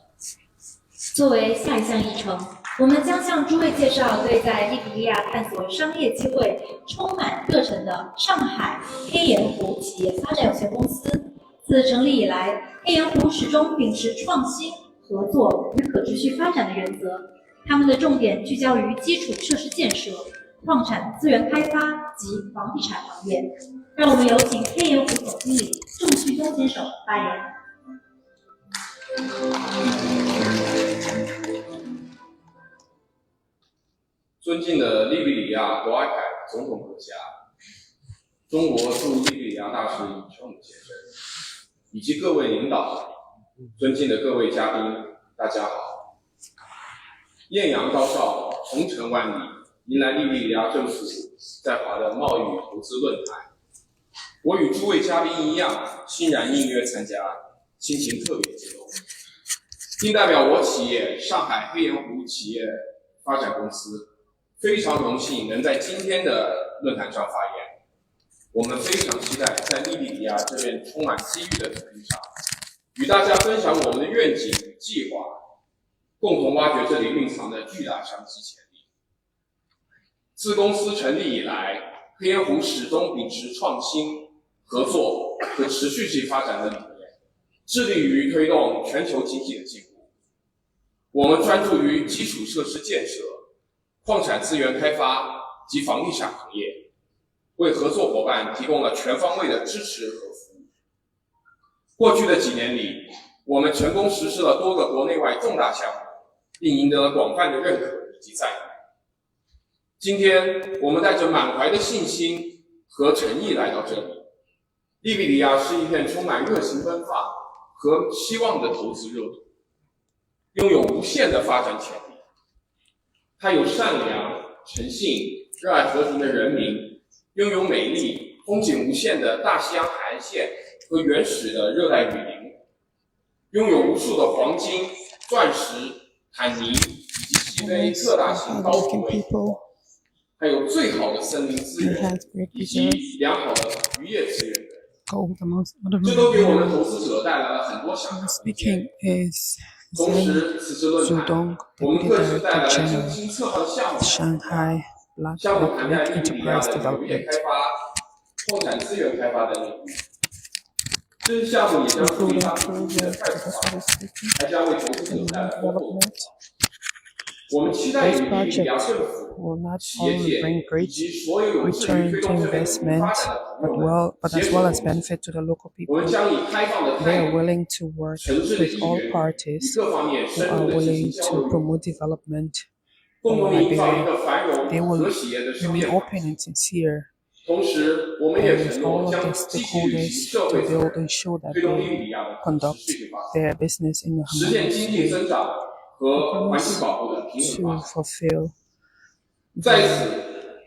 作为下一项议程，我们将向诸位介绍对在利比利亚探索商业机会充满热忱的上海黑岩湖企业发展有限公司。自成立以来，黑岩湖始终秉持创新、合作与可持续发展的原则。他们的重点聚焦于基础设施建设、矿产资源开发及房地产行业。让我们有请黑岩湖总经理郑旭东先生发言。尊敬的利比里亚博阿凯总统阁下，中国驻利比里亚大使尹成武先生，以及各位领导，尊敬的各位嘉宾，大家好。艳阳高照，红尘万里，迎来利比里亚政府在华的贸易投资论坛。我与诸位嘉宾一样，欣然应约参加，心情特别激动。并代表我企业上海黑岩湖企业发展公司，非常荣幸能在今天的论坛上发言。我们非常期待在利比里亚这片充满机遇的土地上，与大家分享我们的愿景与计划，共同挖掘这里蕴藏的巨大商机潜力。自公司成立以来，黑岩湖始终秉持创新、合作和持续性发展的理念，致力于推动全球经济的进步。我们专注于基础设施建设、矿产资源开发及房地产行业，为合作伙伴提供了全方位的支持和服务。过去的几年里，我们成功实施了多个国内外重大项目，并赢得了广泛的认可以及赞誉。今天，我们带着满怀的信心和诚意来到这里。利比里亚是一片充满热情奔放和希望的投资热土，拥有无限的发展潜力。它有善良、诚信、热爱和平的人民，拥有美丽、风景无限的大西洋海岸线和原始的热带雨林，拥有无数的黄金、钻石、坦尼以及西非特大型高品位，还有最好的森林资源以及良好的渔业资源。这都给我们投资者带来了很多想象的空间。同时，此次论坛，我们各自带来了精心策划的项目，项目涵盖利比里亚的农业开发、矿产资源开发等领域。这些项目也将助力当地经济的快速发展，还将为投资者带来丰厚的回报。我们期待与利比里亚政府、企业界以及所有有志于推动这类农业发展的朋友们携手努力。我们将以开放的态度、诚挚的意愿与各方面深入的进行交流，共同营造一个繁荣和谐的商业环境。同时，我们也承诺将积极履行社会责任，推动利比里亚的可持续发展，实现经济增长和环境保护的平衡发展。在此，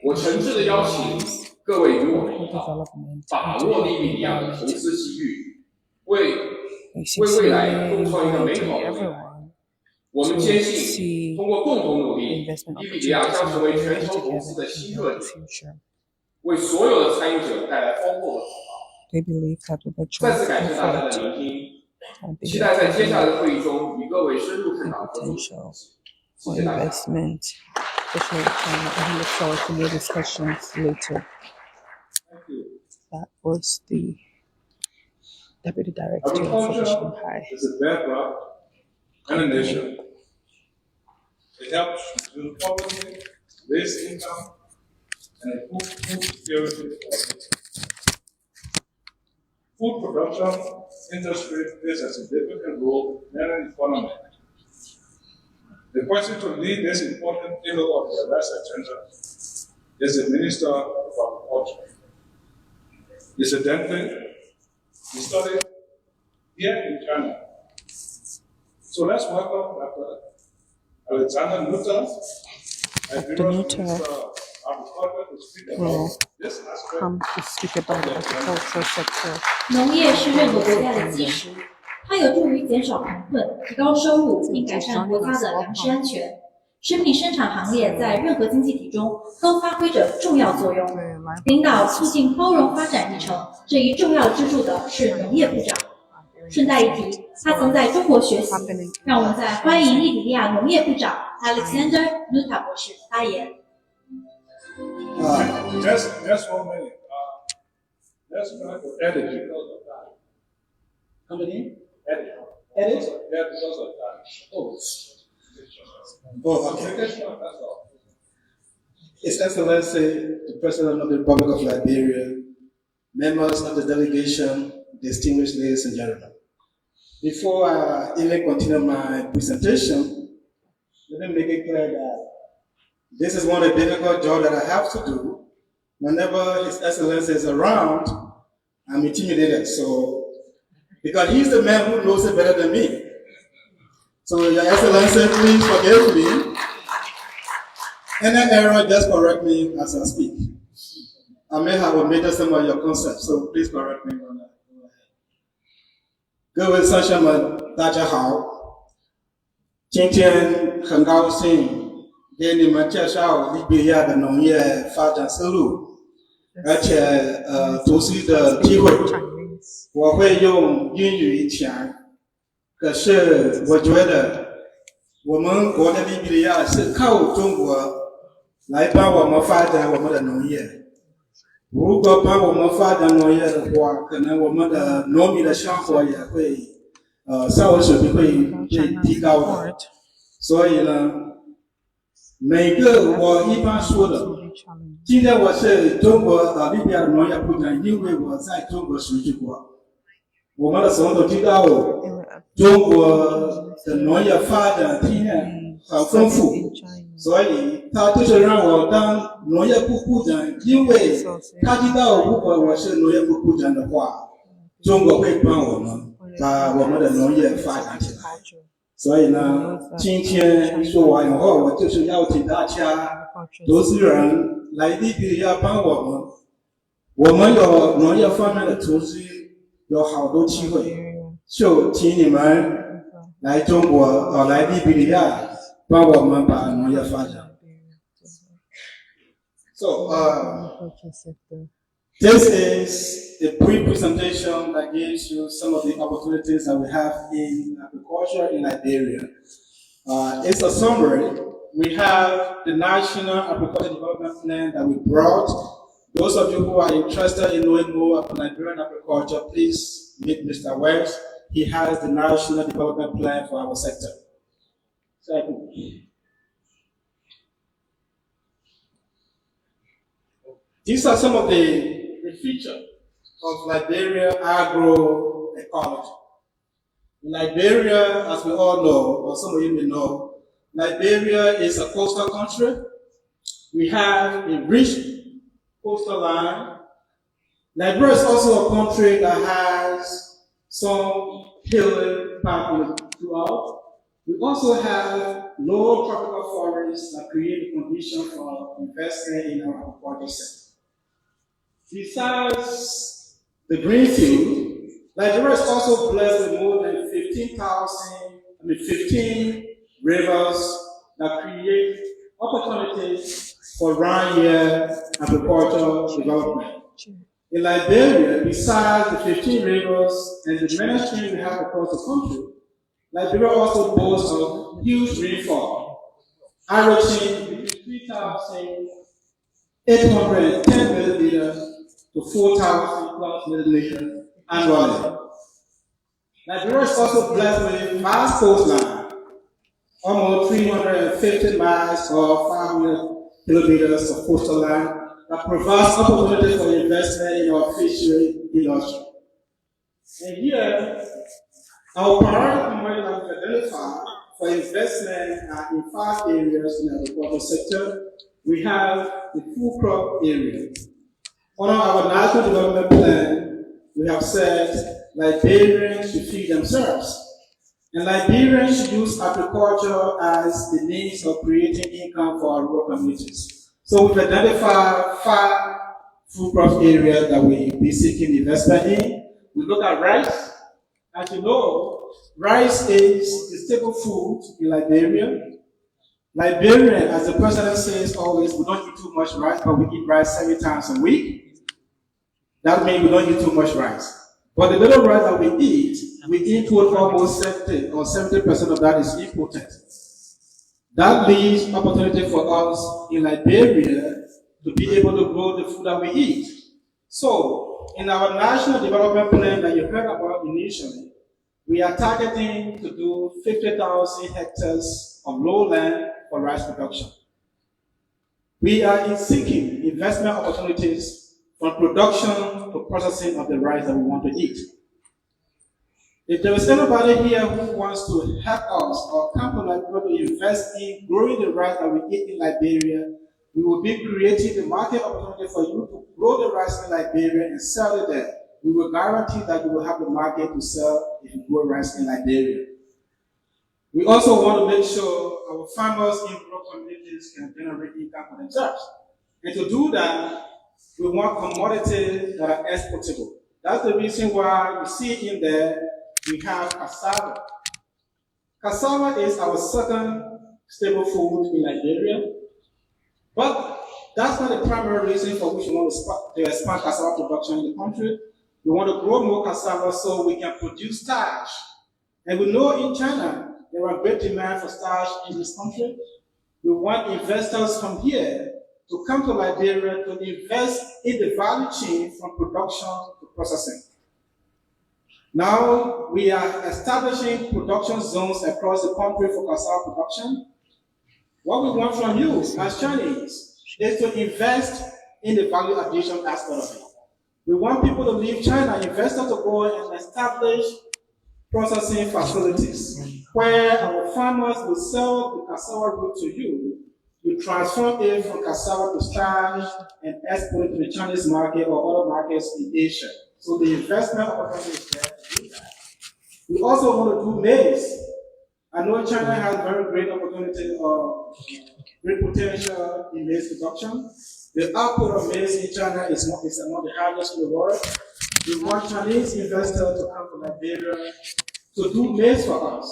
我诚挚地邀请各位与我们一道，把握利比里亚的投资机遇，为未来共创一个美好的未来。我们坚信，通过共同努力，利比里亚将成为全球投资的新热点，为所有的参与者带来丰厚的回报。再次感谢大家的聆听，期待在接下来的会议中与各位深入探讨合作。谢谢大家。especially China, and he looks forward to more discussions later. That was the Deputy Director for Shanghai. It's a bedrock and a nation. It helps reduce poverty, raise income, and improve food security. Food production industry plays a significant role in the economy. The person to lead this important pillar of the West agenda is the Minister of Agriculture. Incidentally, he studied here in China. So let's welcome Dr. Alexander Nutter, will come to speak about the agricultural sector. 农业是任何国家的基石，它有助于减少贫困、提高收入，并改善国家的粮食安全。食品生产行业在任何经济体中都发挥着重要作用，领导促进包容发展议程这一重要支柱的是农业部长。顺带一提，他曾在中国学习。让我们再欢迎利比里亚农业部长 Alexander Nutter 博士发言。Just 1 minute. Let's go to edit because of time. How many? Edit. Edit? Yeah, because of time. Oh, okay. That's all. His Excellency, the President of the Republic of Liberia, members of the delegation, distinguished ladies and gentlemen. Before I even continue my presentation, let me make it clear that this is one of the difficult jobs that I have to do. Whenever His Excellency is around, I'm intimidated. So, because he's the man who knows it better than me. So, Your Excellency, please forgive me. Any error, just correct me as I speak. I may have omitted some of your concepts, so please correct me on that. 各位乡亲们，大家好！今天很高兴给你们介绍利比亚的农业发展思路，而且读书的机会，我会用英语讲。可是我觉得我们国的利比里亚是靠中国来帮我们发展我们的农业。如果帮我们发展农业的话，可能我们的农民的生活也会生活水平会提高的。所以呢，每个我一般说的，今天我是中国利比亚的农业部长，因为我在中国实习过。我们的总统知道中国的农业发展经验很丰富，所以他就是让我当农业部部长，因为他知道如果我是农业部部长的话，中国会帮我们把我们的农业发展起来。所以呢，今天说完以后，我就是邀请大家投资人来利比里亚帮我们。我们有农业方面的投资，有好多机会，就请你们来中国来利比里亚帮我们把农业发展。So, This is a brief presentation that gives you some of the opportunities that we have in agriculture in Liberia. It's a summary. We have the National Agriculture Development Plan that we brought. Those of you who are interested in knowing more about Liberian agriculture, please meet Mr. West. He has the National Development Plan for our sector. Second. These are some of the features of Liberia agroecology. In Liberia, as we all know, or some of you may know, Liberia is a coastal country. We have a rich coastal line. Liberia is also a country that has some hilly pattern throughout. We also have low tropical forests that create a condition for investment in our agriculture sector. Besides the green field, Liberia is also blessed with more than 15 rivers that create opportunities for round-year agricultural development. In Liberia, besides the 15 rivers and the many streams we have across the country, Liberia also boasts of huge rainfall, averaging between 3,810 milliliters to 4,000 plus milliliters annually. Liberia is also blessed with a vast coastline, almost 350 miles or 500 kilometers of coastal line that provides opportunity for investment in our fishery industry. And here, our priority commodity that we identified for investment are in 5 areas in the agricultural sector. We have the food crop area. Under our National Development Plan, we have said Liberians should feed themselves. And Liberians should use agriculture as the means of creating income for our rural communities. So we've identified 5 food crop areas that we be seeking investment in. We look at rice. As you know, rice is the staple food in Liberia. Liberia, as the president says always, we don't eat too much rice, but we eat rice 7 times a week. That means we don't eat too much rice. But the little rice that we import almost 70% of that is imported. That leaves opportunity for us in Liberia to be able to grow the food that we eat. So, in our National Development Plan that you heard about initially, we are targeting to do 50,000 hectares of lowland for rice production. We are seeking investment opportunities from production to processing of the rice that we want to eat. If there is anybody here who wants to help us or come to Liberia to invest in growing the rice that we eat in Liberia, we will be creating the market opportunity for you to grow the rice in Liberia and sell it there. We will guarantee that you will have the market to sell if you grow rice in Liberia. We also want to make sure our farmers in rural communities can generate income for themselves. And to do that, we want commodities that are exportable. That's the reason why you see in there, we have cassava. Cassava is our second staple food in Liberia, but that's not the primary reason for which we want to expand cassava production in the country. We want to grow more cassava so we can produce starch. And we know in China, there are great demand for starch in this country. We want investors from here to come to Liberia to invest in the value chain from production to processing. Now, we are establishing production zones across the country for cassava production. What we want from you as Chinese is to invest in the value addition aspect of it. We want people to leave China, investors to go and establish processing facilities where our farmers will sell the cassava root to you. You transform it from cassava to starch and export it to the Chinese market or other markets in Asia. So the investment opportunity is there to do that. We also want to do maize. I know China has very great opportunity or great potential in maize production. The output of maize in China is among the highest in the world. We want Chinese investors to come to Liberia to do maize for us.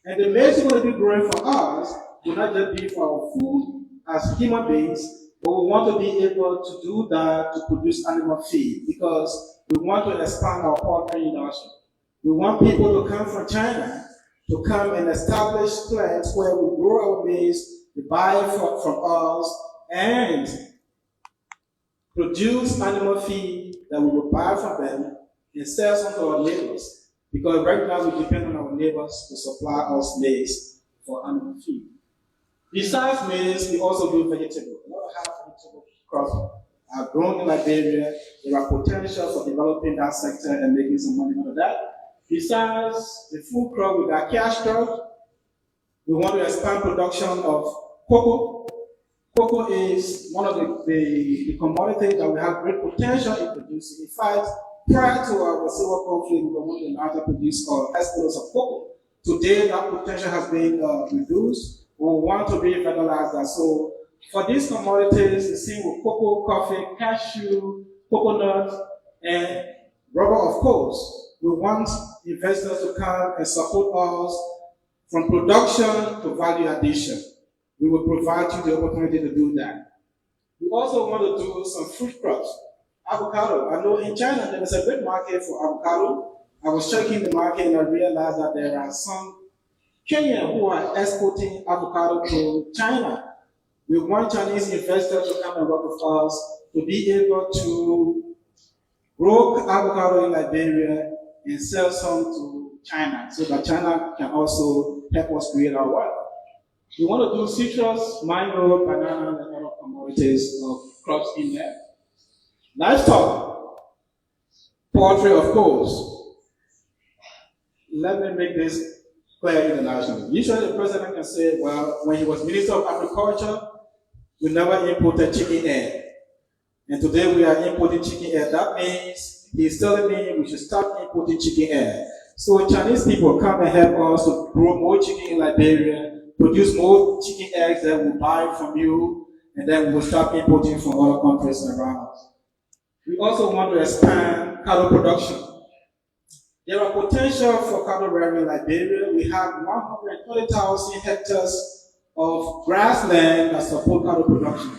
And the maize we're going to be growing for us will not just be for our food as human beings, But we want to be able to do that to produce animal feed because we want to expand our poultry industry. We want people to come from China to come and establish plants where we grow our maize, they buy from us, and produce animal feed that we will buy from them and sell some to our neighbors. Because right now we depend on our neighbors to supply us maize for animal feed. Besides maize, we also do vegetables. A lot of high vegetable crops are grown in Liberia. There are potential for developing that sector and making some money out of that. Besides the food crop, we got cash crop. We want to expand production of cocoa. Cocoa is one of the commodities that we have great potential in producing. In fact, prior to our civil conflict, we were one of the largest producers or exporters of cocoa. Today, that potential has been reduced. We want to revitalize that. So, for these commodities, the same with cocoa, coffee, cashew, coconut, and rubber, of course. We want investors to come and support us from production to value addition. We will provide you the opportunity to do that. We also want to do some fruit crops. Avocado. I know in China there is a big market for avocado. I was checking the market and I realized that there are some Kenyans who are exporting avocado to China. We want Chinese investors to come and work with us to be able to grow avocado in Liberia and sell some to China so that China can also help us create our wealth. We want to do citrus, mango, banana, and other commodities of crops in there. Livestock, poultry, of course. Let me make this clear internationally. Usually the president can say, well, when he was Minister of Agriculture, we never imported chicken egg. And today we are importing chicken egg. That means he's telling me we should start importing chicken egg. So Chinese people come and help us to grow more chicken in Liberia, produce more chicken eggs that we'll buy from you, and then we'll start importing from other countries around us. We also want to expand cattle production. There are potential for cattle rearing in Liberia. We have 120,000 hectares of grassland that support cattle production.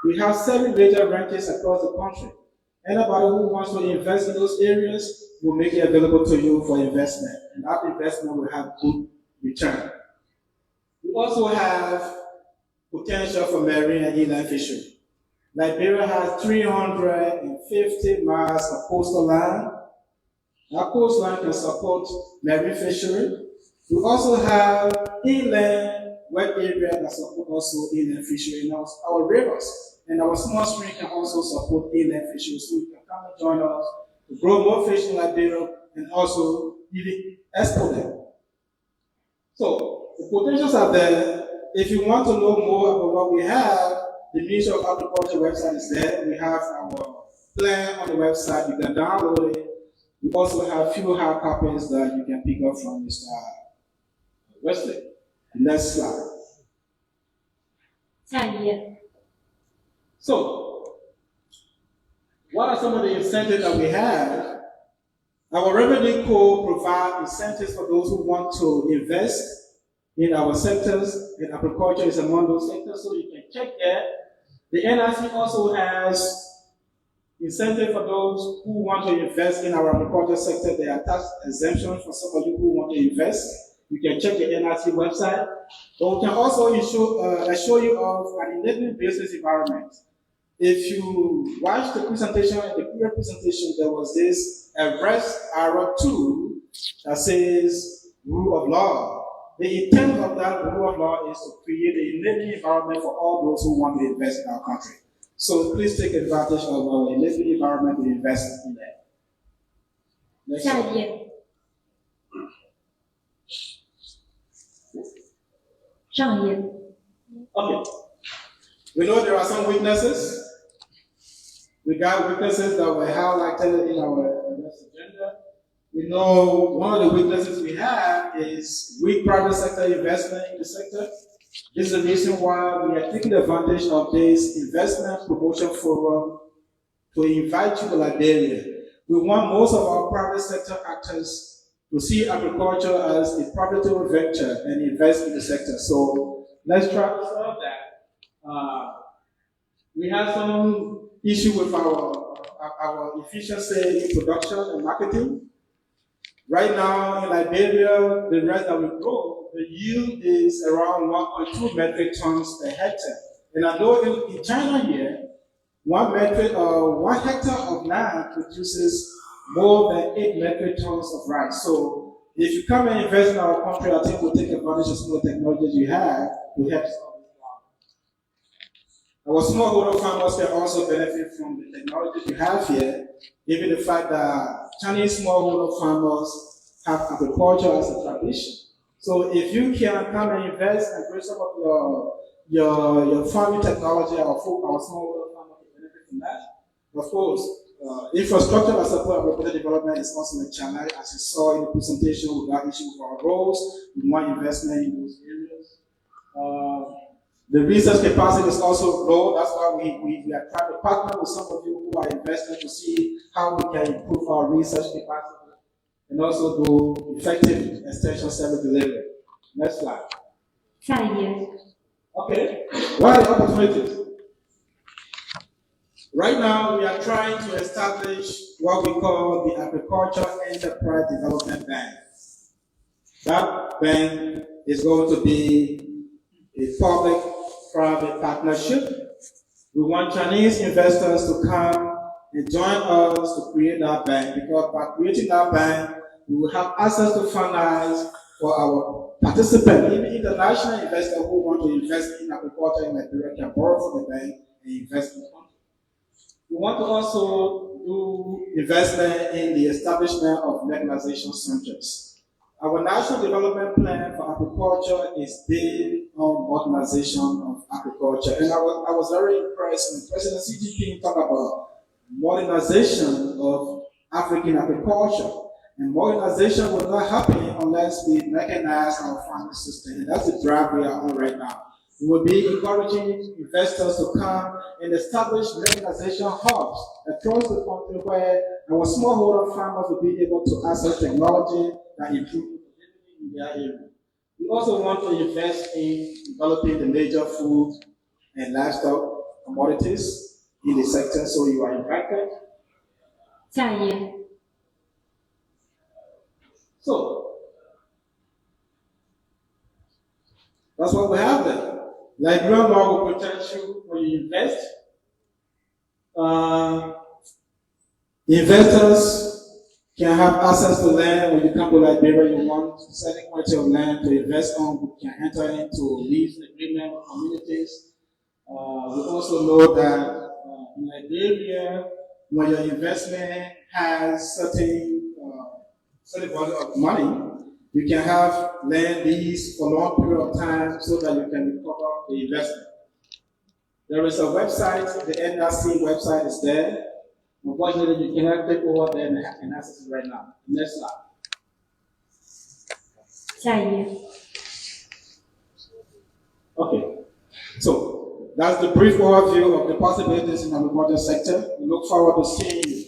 We have 7 major ranches across the country. Anybody who wants to invest in those areas will make it available to you for investment. And that investment will have good return. We also have potential for marine and inland fishery. Liberia has 350 miles of coastal land. That coastline can support marine fishery. We also have inland wet area that support also inland fishery in our rivers. And our small stream can also support inland fishery. So you can come and join us to grow more fish in Liberia and also even export them. So the potentials are there. If you want to know more about what we have, the Ministry of Agriculture website is there. We have our plan on the website. You can download it. We also have a few hard copies that you can pick up from Mr. Wesley. Next slide. So, what are some of the incentives that we have? Our revenue code provides incentives for those who want to invest in our sectors, and agriculture is among those sectors, so you can check there. The NRC also has incentive for those who want to invest in our agriculture sector. There are tax exemptions for some of you who want to invest. You can check the NRC website. But we can also assure you of an enabling business environment. If you watch the presentation, in the previous presentation, there was this arrest arrow 2 that says rule of law. The intent of that rule of law is to create an enabling environment for all those who want to invest in our country. So please take advantage of our enabling environment to invest in that. Next slide. Okay. We know there are some weaknesses. We got weaknesses that were highlighted in our next agenda. We know one of the weaknesses we have is weak private sector investment in the sector. This is the reason why we are taking advantage of this investment promotion forum to invite you to Liberia. We want most of our private sector actors to see agriculture as a profitable venture and invest in the sector. So let's try to solve that. We have some issue with our efficiency in production and marketing. Right now in Liberia, the rice that we grow, the yield is around 1.2 metric tons per hectare. And I know in China here, 1 hectare of land produces more than 8 metric tons of rice. So if you come and invest in our country, I think we'll take advantage of some of the technologies you have to help solve this problem. Our smallholder farmers can also benefit from the technologies you have here, given the fact that Chinese smallholder farmers have agriculture as a tradition. So if you can come and invest and bring some of your farming technology, our smallholder farmers can benefit from that. Of course, infrastructure that support agricultural development is also a challenge, as you saw in the presentation with that issue with our roads, we want investment in those areas. The research capacity is also low. That's why we are trying to partner with some of you who are investors to see how we can improve our research capacity and also do effective extension service delivery. Next slide. Okay. What are the opportunities? Right now, we are trying to establish what we call the Agriculture Enterprise Development Bank. That bank is going to be a public-private partnership. We want Chinese investors to come and join us to create that bank, because by creating that bank, we will have access to finance for our participants. Even international investors who want to invest in agriculture in Liberia can borrow from the bank and invest in the country. We want to also do investment in the establishment of mechanization centers. Our national development plan for agriculture is based on modernization of agriculture. And I was very impressed when President Xi Jinping talked about modernization of African agriculture. And modernization will not happen unless we mechanize our farming system. And that's the drive we are on right now. We will be encouraging investors to come and establish mechanization hubs across the country where our smallholder farmers will be able to access technology that improves in their area. We also want to invest in developing the major food and livestock commodities in the sector, so you are invited. So, that's what we have there. Liberian law will protect you when you invest. Investors can have access to land. When you come to Liberia, you want a certain quantity of land to invest on. You can enter into lease agreement with communities. We also know that in Liberia, when your investment has certain value of money, you can have land lease for a long period of time so that you can recover the investment. There is a website, the NRC website is there. Unfortunately, you cannot click over there and access it right now. Next slide. Okay, so that's the brief overview of the possibilities in the agriculture sector. We look forward to seeing you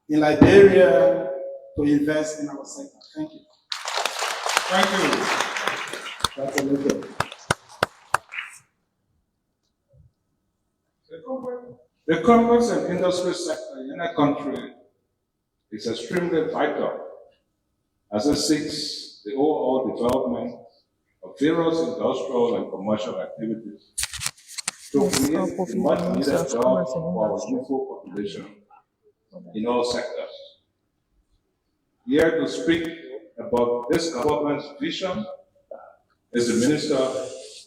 in Liberia to invest in our sector. Thank you. Thank you. The commerce and industry sector in a country is extremely vital as it seeks the overall development of various industrial and commercial activities to create a much needed job for our youthful population in all sectors. Here to speak about this government's vision is the Minister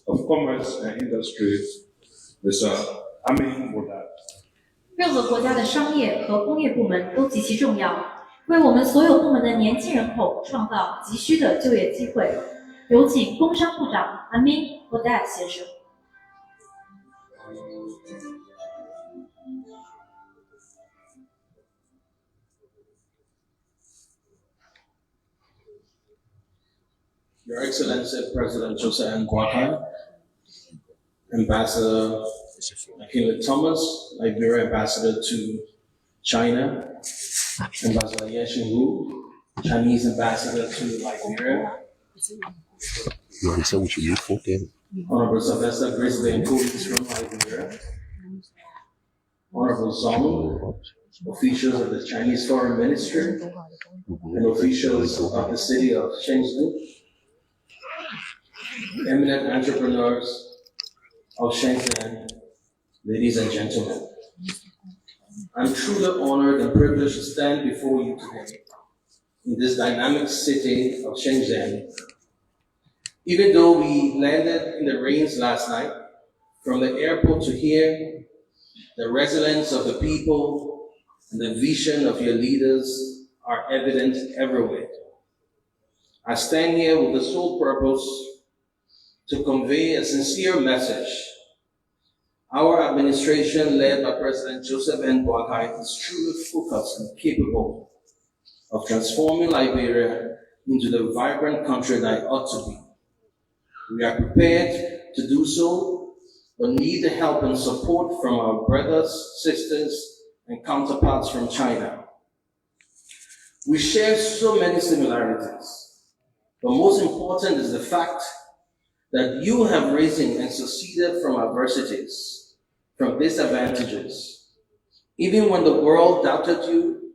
of Commerce and Industry, Mr. Amin Boakai. 任何国家的商业和工业部门都极其重要，为我们所有部门的年轻人口创造急需的就业机会。有请工商部长 Amin Boakai 先生。Your Excellency President Joseph N. Boakai, Ambassador Keynote Thomas, Liberia Ambassador to China, Ambassador Yashin Wu, Chinese Ambassador to Liberia, Honorable Sylvester, Grace Day, employees from Liberia, Honorable Zong, officials of the Chinese Foreign Ministry, and officials of the city of Shenzhen, eminent entrepreneurs of Shenzhen, ladies and gentlemen. I'm truly honored and privileged to stand before you today in this dynamic city of Shenzhen. Even though we landed in the rains last night, from the airport to here, the resilience of the people and the vision of your leaders are evident everywhere. I stand here with the sole purpose to convey a sincere message. Our administration, led by President Joseph N. Boakai, is truly focused and capable of transforming Liberia into the vibrant country that it ought to be. We are prepared to do so, but need the help and support from our brothers, sisters, and counterparts from China. We share so many similarities, but most important is the fact that you have risen and succeeded from adversities, from disadvantages. Even when the world doubted you,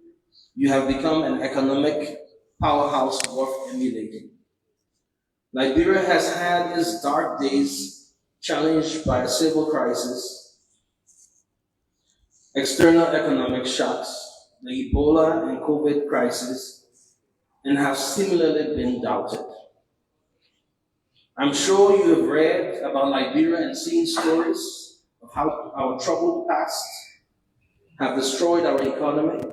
you have become an economic powerhouse worth emulating. Liberia has had its dark days challenged by a civil crisis, external economic shocks, the Ebola and COVID crisis, and have similarly been doubted. I'm sure you have read about Liberia and seen stories of how our troubled past have destroyed our economy,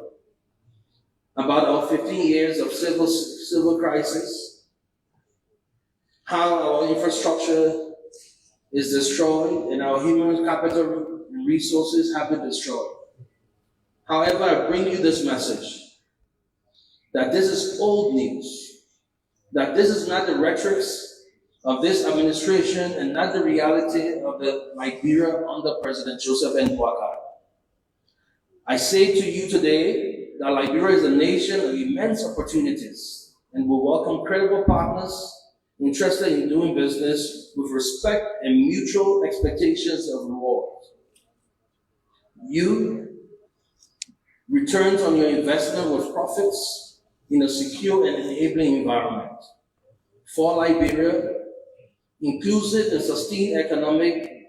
about our 15 years of civil crisis, how our infrastructure is destroyed and our human capital and resources have been destroyed. However, I bring you this message, that this is old news, that this is not the rhetoric of this administration and not the reality of the Liberia under President Joseph N. Boakai. I say to you today that Liberia is a nation of immense opportunities and will welcome credible partners interested in doing business with respect and mutual expectations of reward. You, returns on your investment with profits in a secure and enabling environment. For Liberia, inclusive and sustained economic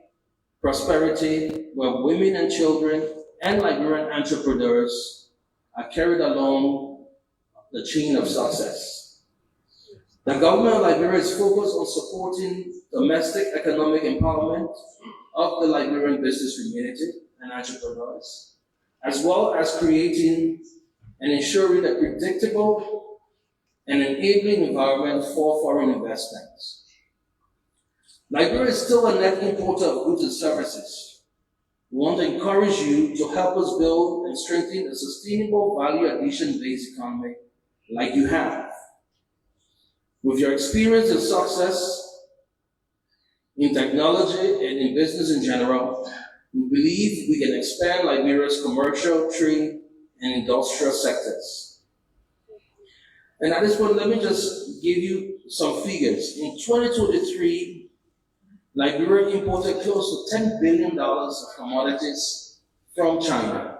prosperity where women and children and Liberian entrepreneurs are carried along the chain of success. The government of Liberia is focused on supporting domestic economic empowerment of the Liberian business community and entrepreneurs, as well as creating and ensuring a predictable and enabling environment for foreign investments. Liberia is still a net importer of goods and services. We want to encourage you to help us build and strengthen a sustainable value addition-based economy like you have. With your experience and success in technology and in business in general, we believe we can expand Liberia's commercial, trade, and industrial sectors. And at this point, let me just give you some figures. In 2023, Liberia imported close to $10 billion of commodities from China.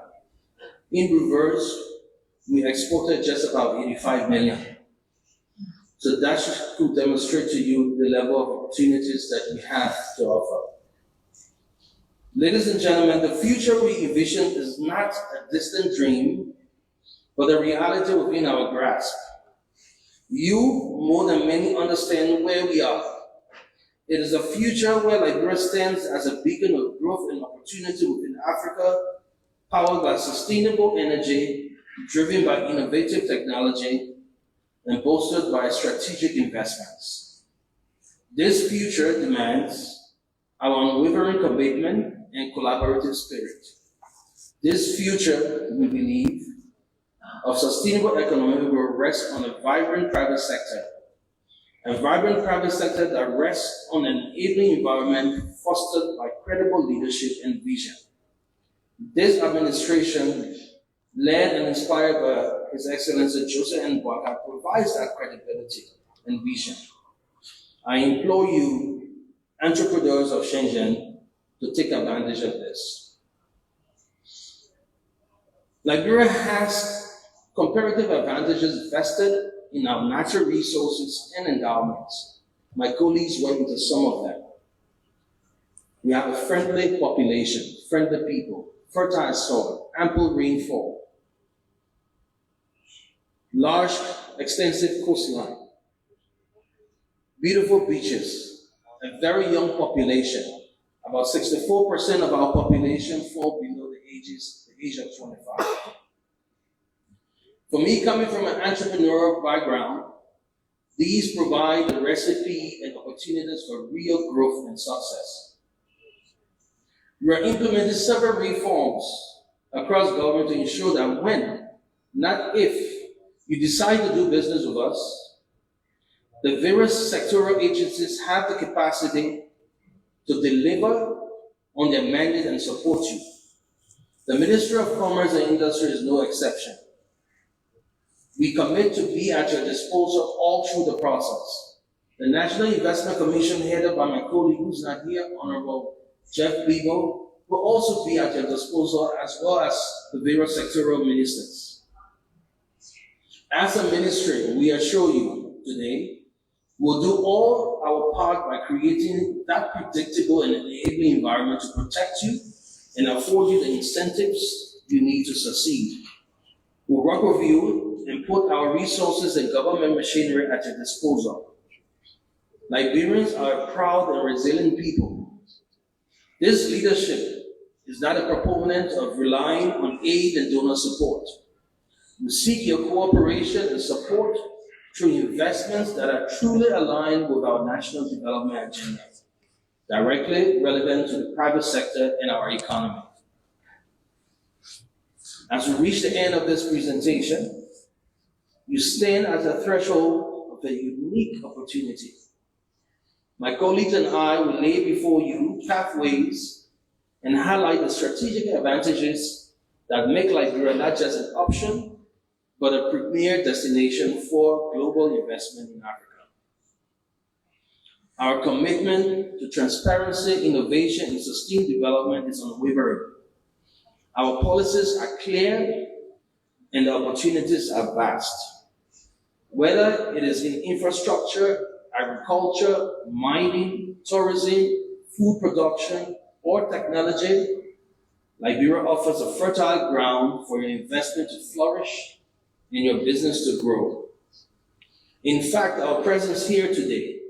In reverse, we exported just about 85 million. So that should demonstrate to you the level of opportunities that we have to offer. Ladies and gentlemen, the future we envision is not a distant dream, but a reality within our grasp. You, more than many, understand where we are. It is a future where Liberia stands as a beacon of growth and opportunity within Africa, powered by sustainable energy, driven by innovative technology, and bolstered by strategic investments. This future demands our unwavering commitment and collaborative spirit. This future, we believe, of sustainable economy will rest on a vibrant private sector. A vibrant private sector that rests on an enabling environment fostered by credible leadership and vision. This administration, led and inspired by His Excellency Joseph N. Boakai, provides that credibility and vision. I implore you, entrepreneurs of Shenzhen, to take advantage of this. Liberia has comparative advantages vested in our natural resources and endowments. My colleagues went into some of them. We have a friendly population, friendly people, fertile soil, ample rainfall, large, extensive coastline, beautiful beaches, a very young population. About 64% of our population fall below the age of 25. For me, coming from an entrepreneurial background, these provide a recipe and opportunities for real growth and success. We are implementing several reforms across government to ensure that when, not if, you decide to do business with us, the various sectoral agencies have the capacity to deliver on their mandate and support you. The Ministry of Commerce and Industry is no exception. We commit to be at your disposal all through the process. The National Investment Commission, headed by my colleague who's not here, Honorable Jeff Bebo, will also be at your disposal, as well as the various sectoral ministers. As a ministry, we assure you today, we'll do all our part by creating that predictable and enabling environment to protect you and afford you the incentives you need to succeed. We'll work with you and put our resources and government machinery at your disposal. Liberians are a proud and resilient people. This leadership is not a proponent of relying on aid and donor support. We seek your cooperation and support through investments that are truly aligned with our national development agenda, directly relevant to the private sector and our economy. As we reach the end of this presentation, you stand at the threshold of a unique opportunity. My colleagues and I will lay before you pathways and highlight the strategic advantages that make Liberia not just an option, but a premier destination for global investment in Africa. Our commitment to transparency, innovation, and sustained development is unwavering. Our policies are clear and the opportunities are vast. Whether it is in infrastructure, agriculture, mining, tourism, food production, or technology, Liberia offers a fertile ground for your investment to flourish and your business to grow. In fact, our presence here today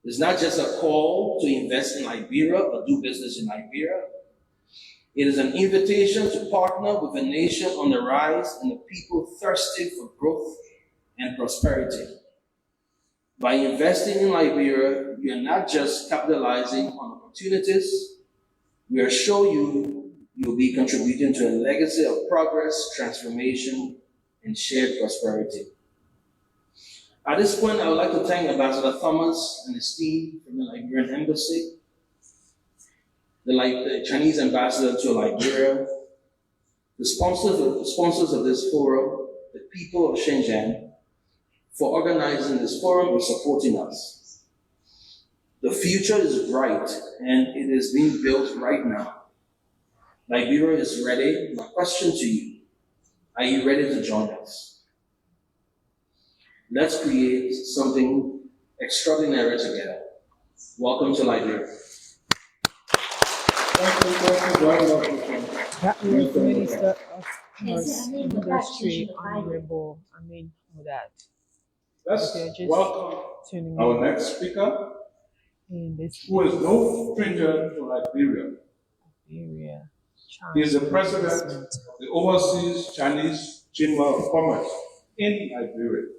is not just a call to invest in Liberia or do business in Liberia. It is an invitation to partner with a nation on the rise and a people thirsty for growth and prosperity. By investing in Liberia, you are not just capitalizing on opportunities, we assure you will be contributing to a legacy of progress, transformation, and shared prosperity. At this point, I would like to thank Ambassador Thomas and his team from the Liberian Embassy, the Chinese ambassador to Liberia, the sponsors of this forum, the people of Shenzhen, for organizing this forum and supporting us. The future is bright and it is being built right now. Liberia is ready. My question to you, are you ready to join us? Let's create something extraordinary together. Welcome to Liberia. That was the Minister of Commerce and Industry, Honorable Mudat. Let's welcome our next speaker, who is no stranger to Liberia. He is the president of the Overseas Chinese Chamber of Commerce in Liberia,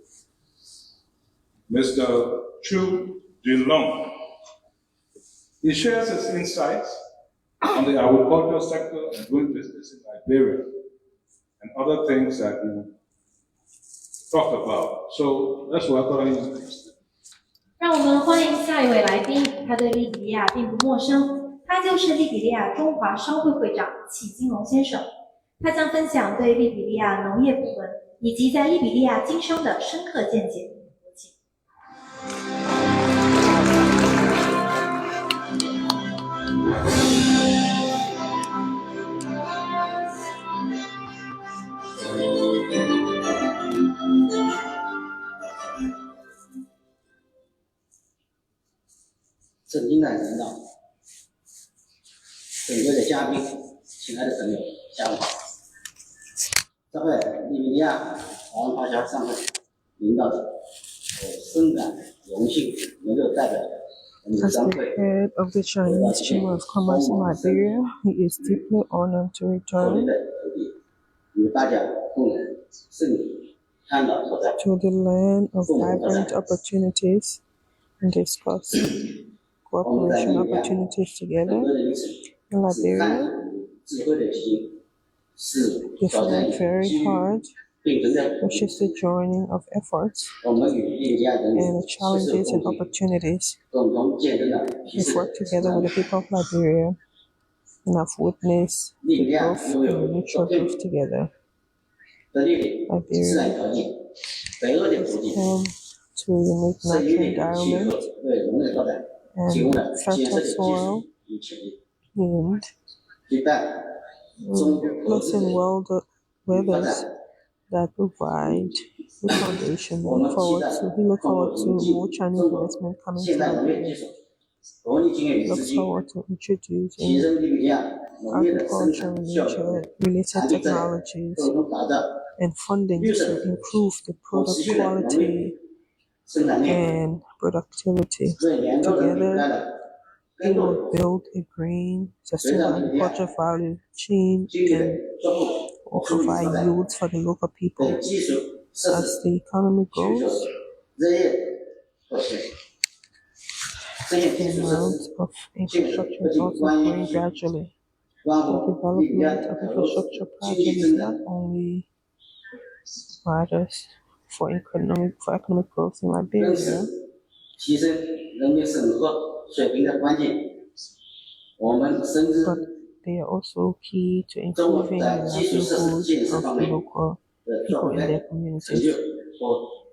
Mr. Chu Jinlong. He shares his insights on the agricultural sector and doing business in Liberia and other things that we talk about. So let's welcome him. 让我们欢迎下一位来宾，他对利比利亚并不陌生，他就是利比利亚中华商会会长戚金龙先生。他将分享对利比利亚农业部门以及在利比利亚经商的深刻见解。本会的嘉宾、亲爱的朋友，下午好。这位利比里亚华文华侨商会领导者，我深感荣幸能够代表我们的 As 商 the 会 head of the Chinese Chamber of Commerce in Liberia, he is deeply honored to 所立 return 的土地，与大家共同胜利，探讨拓展， to the land of vibrant opportunities and discuss 我们在 cooperation 利比亚 opportunities 很 together. 多的历史 In 是看 Liberia, 出智慧的基因，是 they 挑战 work 与 very 机遇 hard, 并存在的。 which is the joining of efforts 我们与利比亚人 and 携手 challenges and 共进， opportunities. 共同见证了批 We've 次 worked together with the people of Liberia and have witnessed 利比 the 亚 growth 拥有 and mutual 更 growth together. 的地理、自然 Liberia 条件、北欧的土 is 地、 home to unique 生 natural 育的气 environment 候，为农业发展提供 and 了建设 fertile 的基 soil 础与潜力。 and 一旦中国投资 pleasant 者 weathers 与发展， that provide the foundation. 我 We 们 look 期 forward 待 to, we look 通过 forward to 引进 more Chinese 中国 investment coming 现 to 代农业技 Liberia. 术、国际经验与 Look 资金， forward to 提 introducing 升利比里亚农业的生 agriculture 产效率、 related 产地质量， technologies 共同打造 and funding绿色 to improve the 可 product 持续的农业 quality 生产链， and productivity. 为联合人民带 Together, 来 we 更多 will build a green, 随着 sustainable 利比里亚 agriculture value chain 经济的 and 逐步 will 处理发 provide 展， yields for the local people. 对基础设 As 施 the economy 需求 grows, 日益扩大。这些 the 基础设 amount 施 of 建设 infrastructure 不 is 仅 also 关 growing 于 gradually. 关 The 乎利比里亚 development 的 of 可持 infrastructure 经济 projects 增 not 长， only matters for economic growth in 更 Liberia, 是提升人民生活水平的关键。我们深 but 知 they are also key to 中国 improving 在 the 基础设施建 livelihood 设 of 方 the 面 local 的 people 作 in 为 their 成就 communities. 和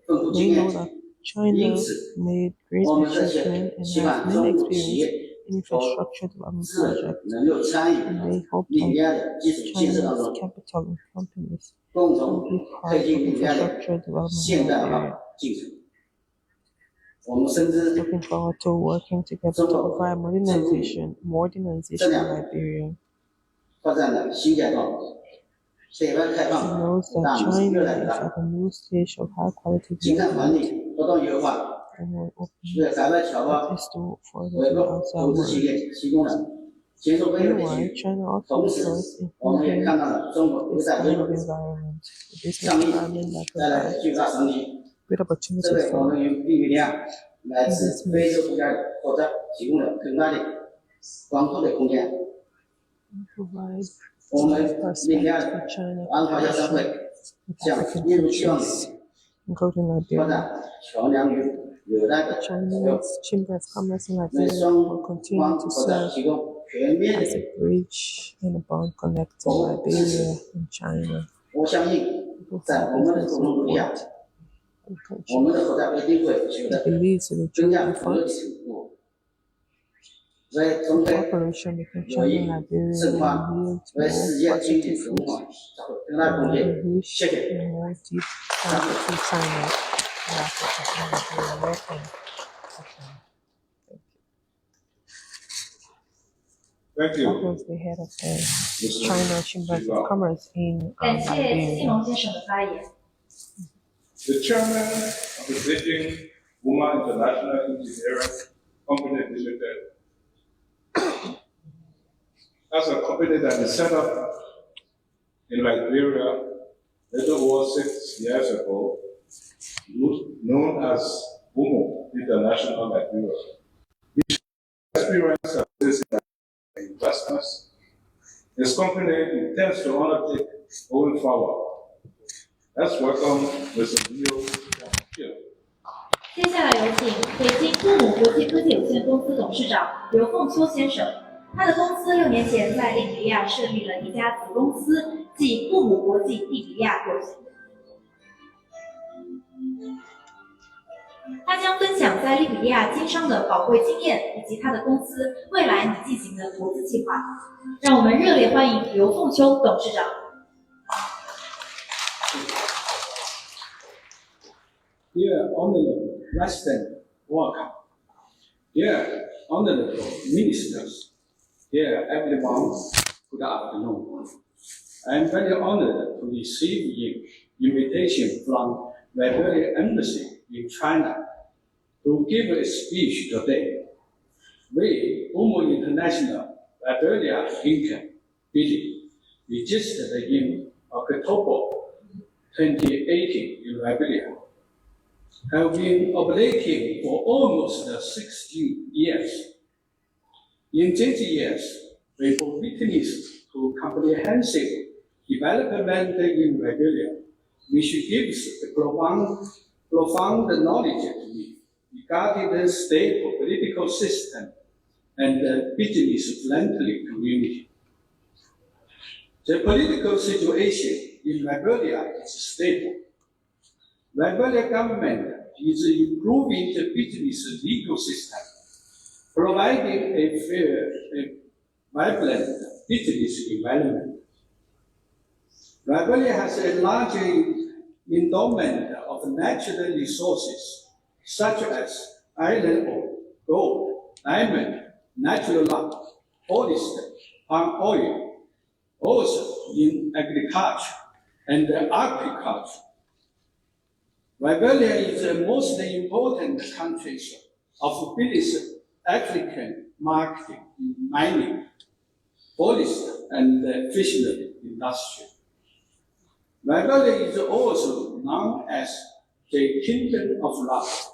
丰富 They 经 know 验， that China 因此 made great 我们这 achievement 些 and 希 has 望 many 中国企 experience 业 in 和 infrastructure development 资本 projects, 能够参与 and they hope 利比里 that 亚的基础建设当 Chinese 中， capital and companies 共 will 同 be 推 part 进 of 利比里亚的 infrastructure development 现 in 代 Liberia. 化进程。我们深知 Looking forward to working together to 中国 provide 正入 modernization 这 in 两 Liberia. 发展的新阶段，对外开 He 放 knows 的 that 大门越 China 来越 is 大， at a new stage of high quality 经贸环 development 境不断优化， and will open 为海外侨 that 胞 is to further 委 the 托 outside 投资企 world. 业提供了前所未有的机 Meanwhile, 遇。 China also 同时， enjoys 我们也 improving 看到了中国不 its 再 kind 维 of 护 environment, a business 商业 environment that 带来的 provides 巨大商机， great 这 opportunities 为我 for 们与利比里亚乃至非洲国家的合作提供了更大的广阔的空间。 provide 我们利比里亚 prospects for China 华侨商 cooperation 会 with 向 African 印度区望 countries, 领 including 扩 Liberia. 大桥梁与纽带的作用， Chinese Chamber of Commerce in 为 Liberia 双 will continue 方 to 国家 serve 提供全面 as 的 a bridge and a bond connecting Liberia and China. 我相信， Both 在 our 我们的 business 共同努力下， support and 我 culture. 们的合作一定会取 He 得 believes in the 增 joint 加朋友的 efforts 程度，为中非 cooperation between 有 China 益 and Liberia 深化， will yield 为 more 世界经济 positive 文 fruits 化发挥更大的 and 贡献。 will wish 谢谢。 a more deep contact between China and Africa and Liberia. Welcome. Thank That you. was the head of the China Chamber of Commerce in 感谢谢信 Liberia. 龙先生的发言。 The chairman of the Beijing Woman International Engineering Company Limited, that's a company that is set up in Liberia a little over 6 years ago, known as WUMO International Liberia. The experience of this investments, this company intends to undertake going forward. Let's welcome Mr. Leo Here. 接下来有请北京布姆国际科技有限公司董事长刘凤秋先生。他的公司6年前在利比里亚设立了一家子公司，即布姆国际利比利亚有限。他将分享在利比利亚经商的宝贵经验，以及他的公司未来拟进行的投资计划。让我们热烈欢迎刘凤秋董事长。 Dear Honorable President Boakai, dear Honorable Ministers, Dear everyone, good afternoon. I am very honored to receive the invitation from Liberia Embassy in China to give a speech today. We, UMO International Liberia Inc. Building, registered in October 2018 in Liberia, have been operating for almost 16 years. In these years, we have witnessed to comprehensive development in Liberia, which gives the profound knowledge to me regarding the stable political system and the business-friendly community. The political situation in Liberia is stable. Liberia government is improving the business legal system, providing a fair and vibrant business environment. Liberia has a large endowment of natural resources such as iron ore, gold, diamond, natural rock, forest, palm oil, also in agriculture and agriculture. Liberia is the most important country of British African market in mining, forest, and fishery industry. Liberia is also known as the Kingdom of Love,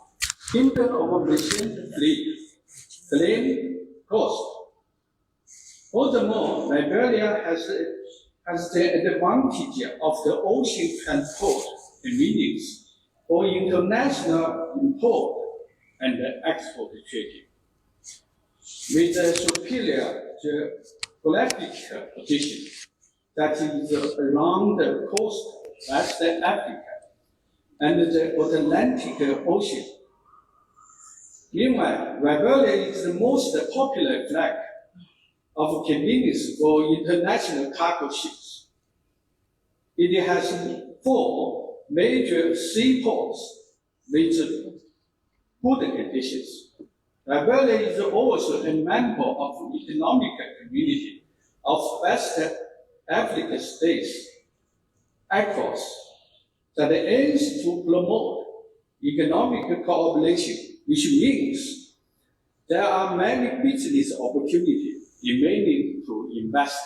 Kingdom of Merchant Fleet, Clean Coast. Furthermore, Liberia has the advantage of the ocean transport convenience for international import and export trading. With a superior geographic position that is along the coast of West Africa and the Atlantic Ocean. Meanwhile, Liberia is the most popular flag of convenience for international cargo ships. It has 4 major seaports with good conditions. Liberia is also a member of the Economic Community of West African states, ECOWAS, that aims to promote economic cooperation, which means there are many business opportunities remaining to invest.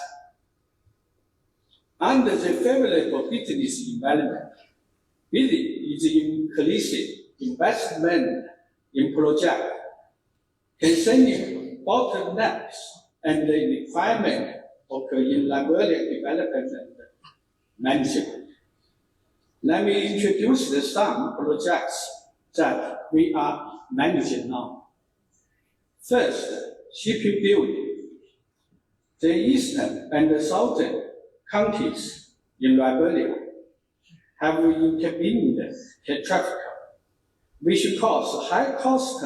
Under the favorable business environment, building is increasing investment in projects concerning bottlenecks and the requirement of in Liberia development and management. Let me introduce some projects that we are managing now. First, shipping building. The eastern and the southern counties in Liberia have intervened the traffic, which cause high cost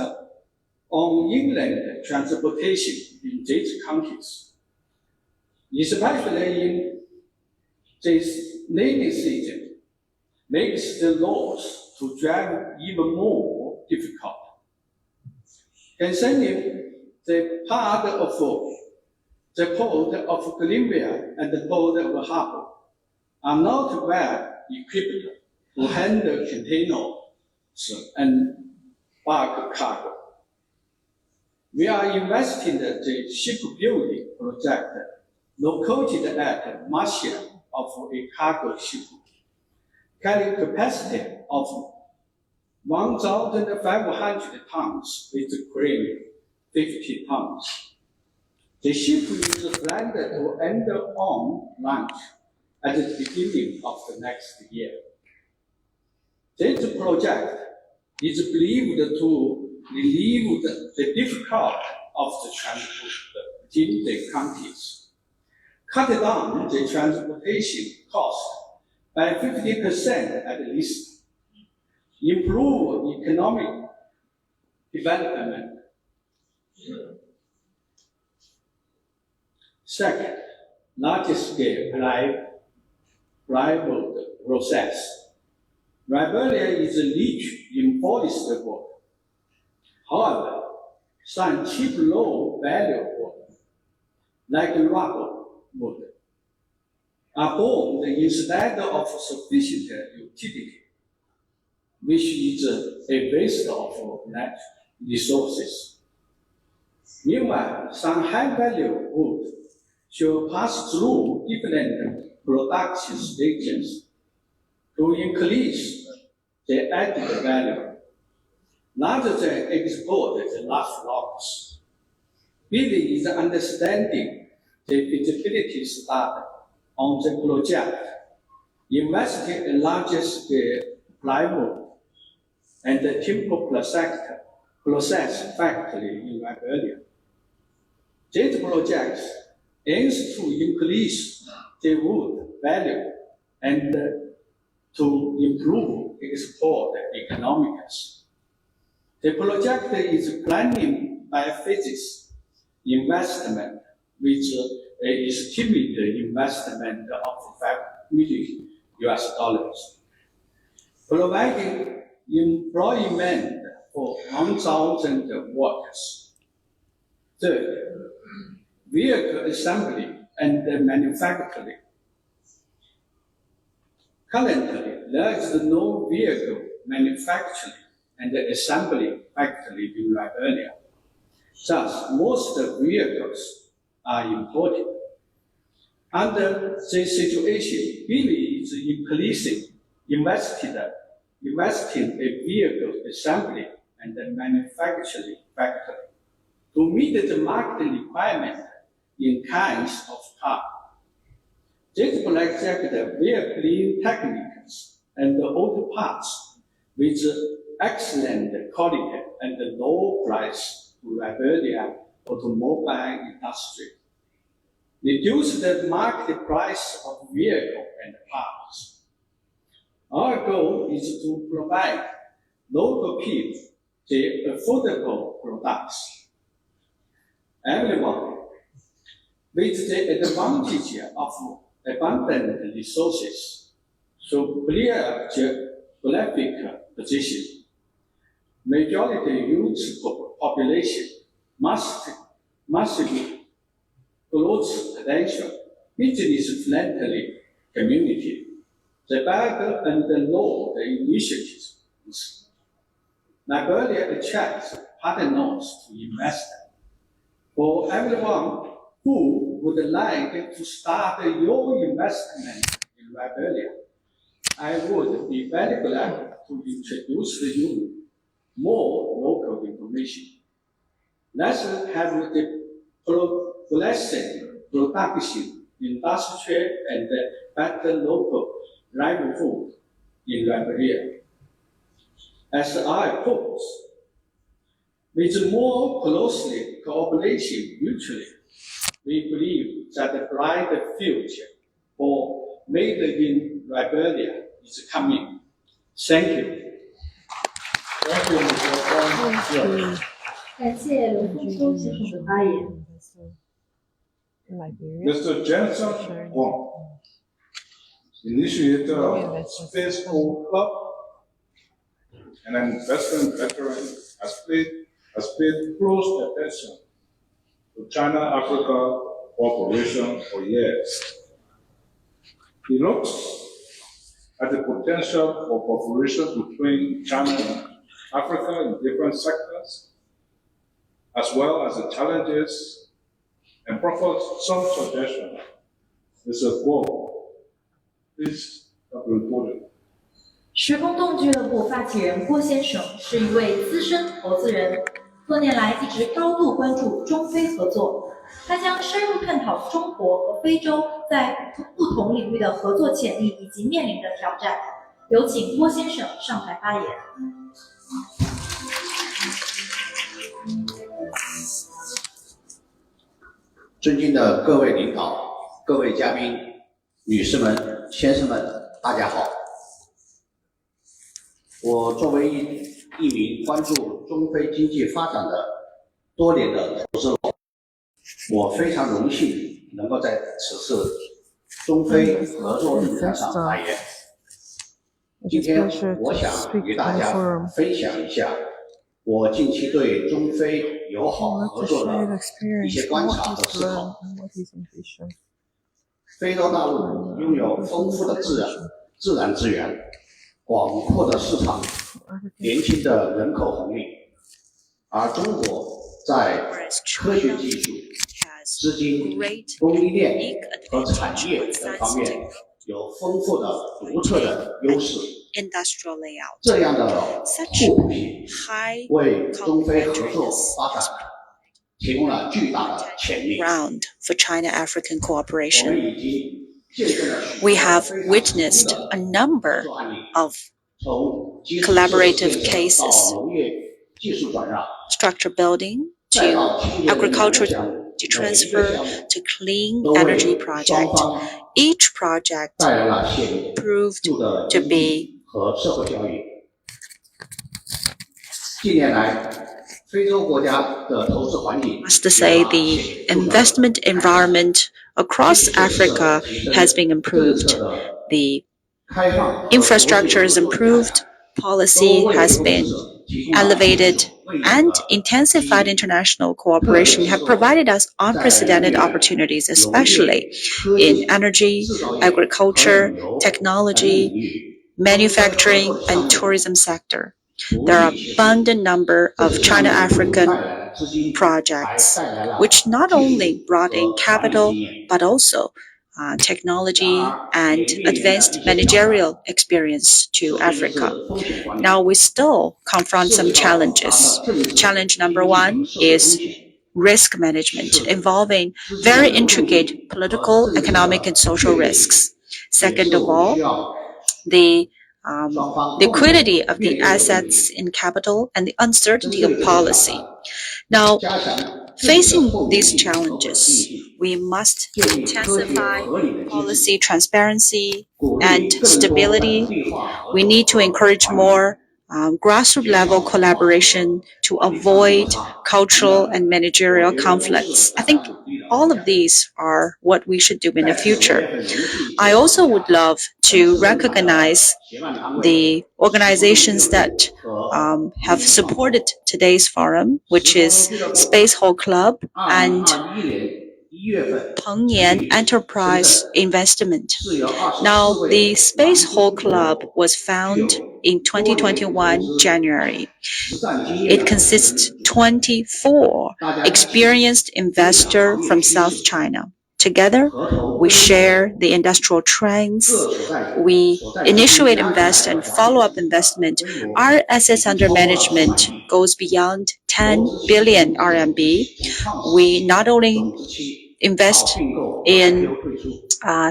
on inland transportation in these counties. Especially in this rainy season, makes the roads to drive even more difficult. Concerning the part of the port of Columbia and the port of Harbor are not well equipped to handle containers and bulk cargo. We are investing in the shipbuilding project located at Marshall of a cargo ship, carrying capacity of 1,500 tons with crane 50 tons. The ship is planned to enter on launch at the beginning of the next year. This project is believed to relieve the difficulty of the transport between the counties, cut down the transportation cost by 50% at least, improve economic development. Second, large-scale plywood process. Liberia is rich in forest wood. However, some cheap low-value wood like rubber wood, are born instead of sufficient utility, which is a waste of natural resources. Meanwhile, some high-value wood should pass through different production stages to increase the added value, rather than export the large logs. Really is understanding the feasibility study on the project, investing in larger scale plywood and the timber process factory in Liberia. This project aims to increase the wood value and to improve export economics. The project is planning by phases investment with an estimated investment of $5 million, providing employment for 1,000 workers. Third, vehicle assembly and manufacturing. Currently, there is no vehicle manufacturing and assembly factory in Liberia. Thus, most vehicles are imported. Under this situation, Billy is investing a vehicle assembly and manufacturing factory to meet the market requirement in kinds of car. This project will bring techniques and auto parts with excellent quality and low price to Liberia automobile industry. Reduce the market price of vehicle and parts. Our goal is to provide local people the affordable products. Everyone, with the advantage of abundant resources, should clear geographic position. Majority youth population, massive growth potential, business-friendly community, the bag and the low initiatives. Liberia attracts partners to invest. For everyone who would like to start your investment in Liberia, I would be very glad to introduce to you more local information. Let's have the progressive production, industry, and better local livelihood in Liberia. As I purpose, with more closely cooperation mutually, we believe that the bright future for Made in Liberia is coming. Thank you. Thank you, Mr. Kwon. 感谢卢丰秋先生的发言。 Mr. Jensen Kwon, initiator of Space Club and an investment veteran, has paid close attention to China-Africa cooperation for years. He looks at the potential for cooperation between China and Africa in different sectors, as well as the challenges, and proposed some suggestions. Mr. Kwon, please have reported.时空洞俱乐部发起人郭先生是一位资深投资人，多年来一直高度关注中非合作。他将深入探讨中国和非洲在不同领域的合作潜力以及面临的挑战。有请郭先生上台发言。尊敬的各位领导、各位嘉宾、女士们、先生们，大家好。我作为一名关注中非经济发展的多年的投资人，我非常荣幸能够在此次中非合作论坛上发言。今天我想与大家分享一下我近期对中非友好 I'd 合 like to 作 share the 的一 experience 些 and 观 what 察和 he's 思考。 learned and what he's envisioned. 非洲大陆拥有丰富的自然资源、广阔的市场、年轻的人口红利，而中国在科学技术、资金、供应链和产业等方面有丰富的独特的优势。 industrial layout. 这样的互补性为中非合作发展提供了巨大的潜力。 Ground for China-African 我 cooperation. 们已经见证了 We have witnessed a number of 从基础 collaborative cases, 到农业技术转让， structure building to 再到青年人 agriculture 项目， to 每一个 transfer 项目 to clean 都为 energy 双 project. 方 Each project 带来了显 proved 著的 to 经 be 济和社会效益。近年来，非洲国家的投资环境 to say the investment environment across Africa has been improved. The infrastructure is improved, policy has been elevated, and intensified international cooperation have provided us unprecedented opportunities, especially in energy, agriculture, technology, manufacturing, and tourism sector. There are abundant number of China-African projects which not only brought in capital but also technology and advanced managerial experience to Africa. Now we still confront some challenges. Challenge number one is risk management involving very intricate political, economic, and social risks. Second of all, the liquidity of the assets in capital and the uncertainty of policy. Now, facing these challenges, we must intensify policy transparency and stability. We need to encourage more grassroots level collaboration to avoid cultural and managerial conflicts. I think all of these are what we should do in the future. I also would love to recognize the organizations that have supported today's forum, which is Space Hole Club and Pengnian Enterprise Investment. Now, the Space Hole Club was founded in 2021 January. It consists 24 experienced investors from South China. Together, we share the industrial trends. We initiate, invest, and follow up investment. Our assets under management goes beyond 10 billion RMB. We not only invest in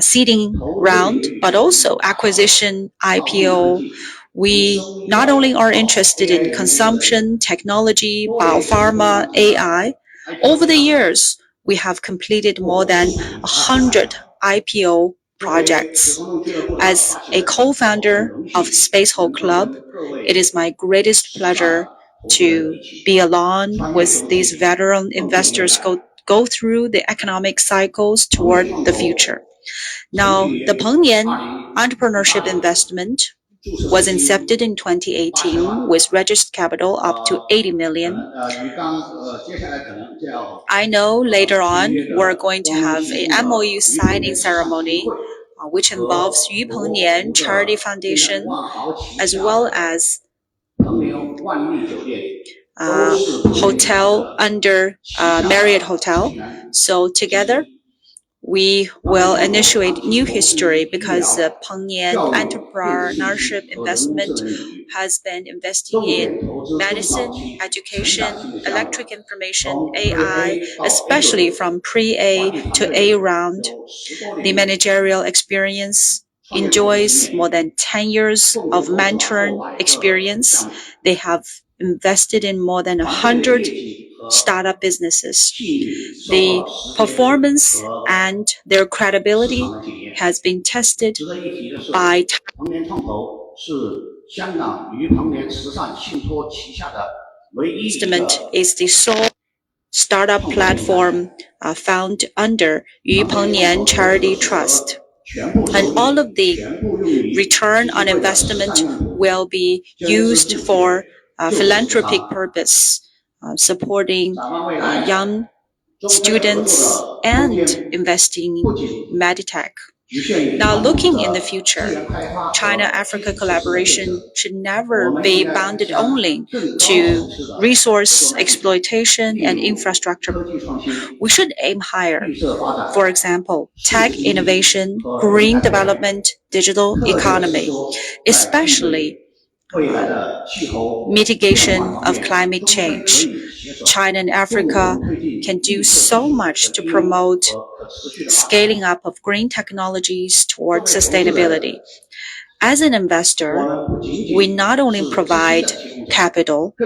seeding round, but also acquisition, IPO. We not only are interested in consumption, technology, biopharma, AI. Over the years, we have completed more than 100 IPO projects. As a co-founder of Space Hole Club, it is my greatest pleasure to be along with these veteran investors go through the economic cycles toward the future. Now, the Pengnian Entrepreneurship Investment was incepted in 2018 with registered capital up to 80 million. I know later on we're going to have a MOU signing ceremony which involves Yu Pengnian Charity Foundation as well as hotel under Marriott Hotel. So together we will initiate new history because Pengnian Entrepreneurship Investment has been investing in medicine, education, electric information, AI, especially from pre-A to A round. The managerial experience enjoys more than 10 years of mentoring experience. They have invested in more than 100 startup businesses. The performance and their credibility has been tested by Investment is the sole startup platform found under Yu Pengnian Charity Trust. And all of the return on investment will be used for philanthropic purpose. supporting young students and investing in medtech. Now, looking in the future, China-Africa collaboration should never be bounded only to resource exploitation and infrastructure. We should aim higher. For example, tech innovation, green development, digital economy, especially mitigation of climate change. China and Africa can do so much to promote scaling up of green technologies towards sustainability. As an investor, we not only provide capital,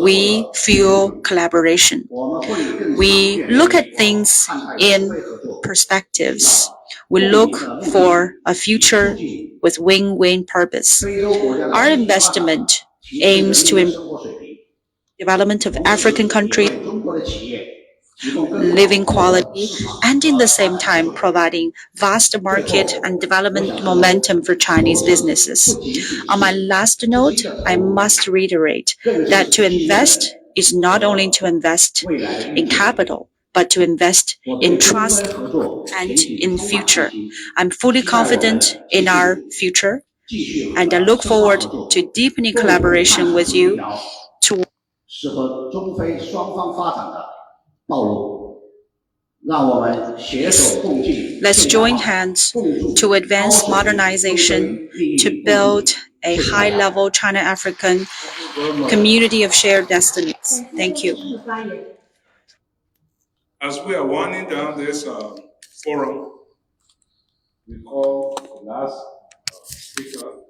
we fuel collaboration. We look at things in perspectives. We look for a future with win-win purpose. Our investment aims to improve development of African countries, living quality, and in the same time providing vast market and development momentum for Chinese businesses. On my last note, I must reiterate that to invest is not only to invest in capital, but to invest in trust and in future. I'm fully confident in our future, and I look forward to deepening collaboration with you to Let's join hands to advance modernization, to build a high-level China-African community of shared destinies. Thank you. As we are winding down this forum, we call the last speaker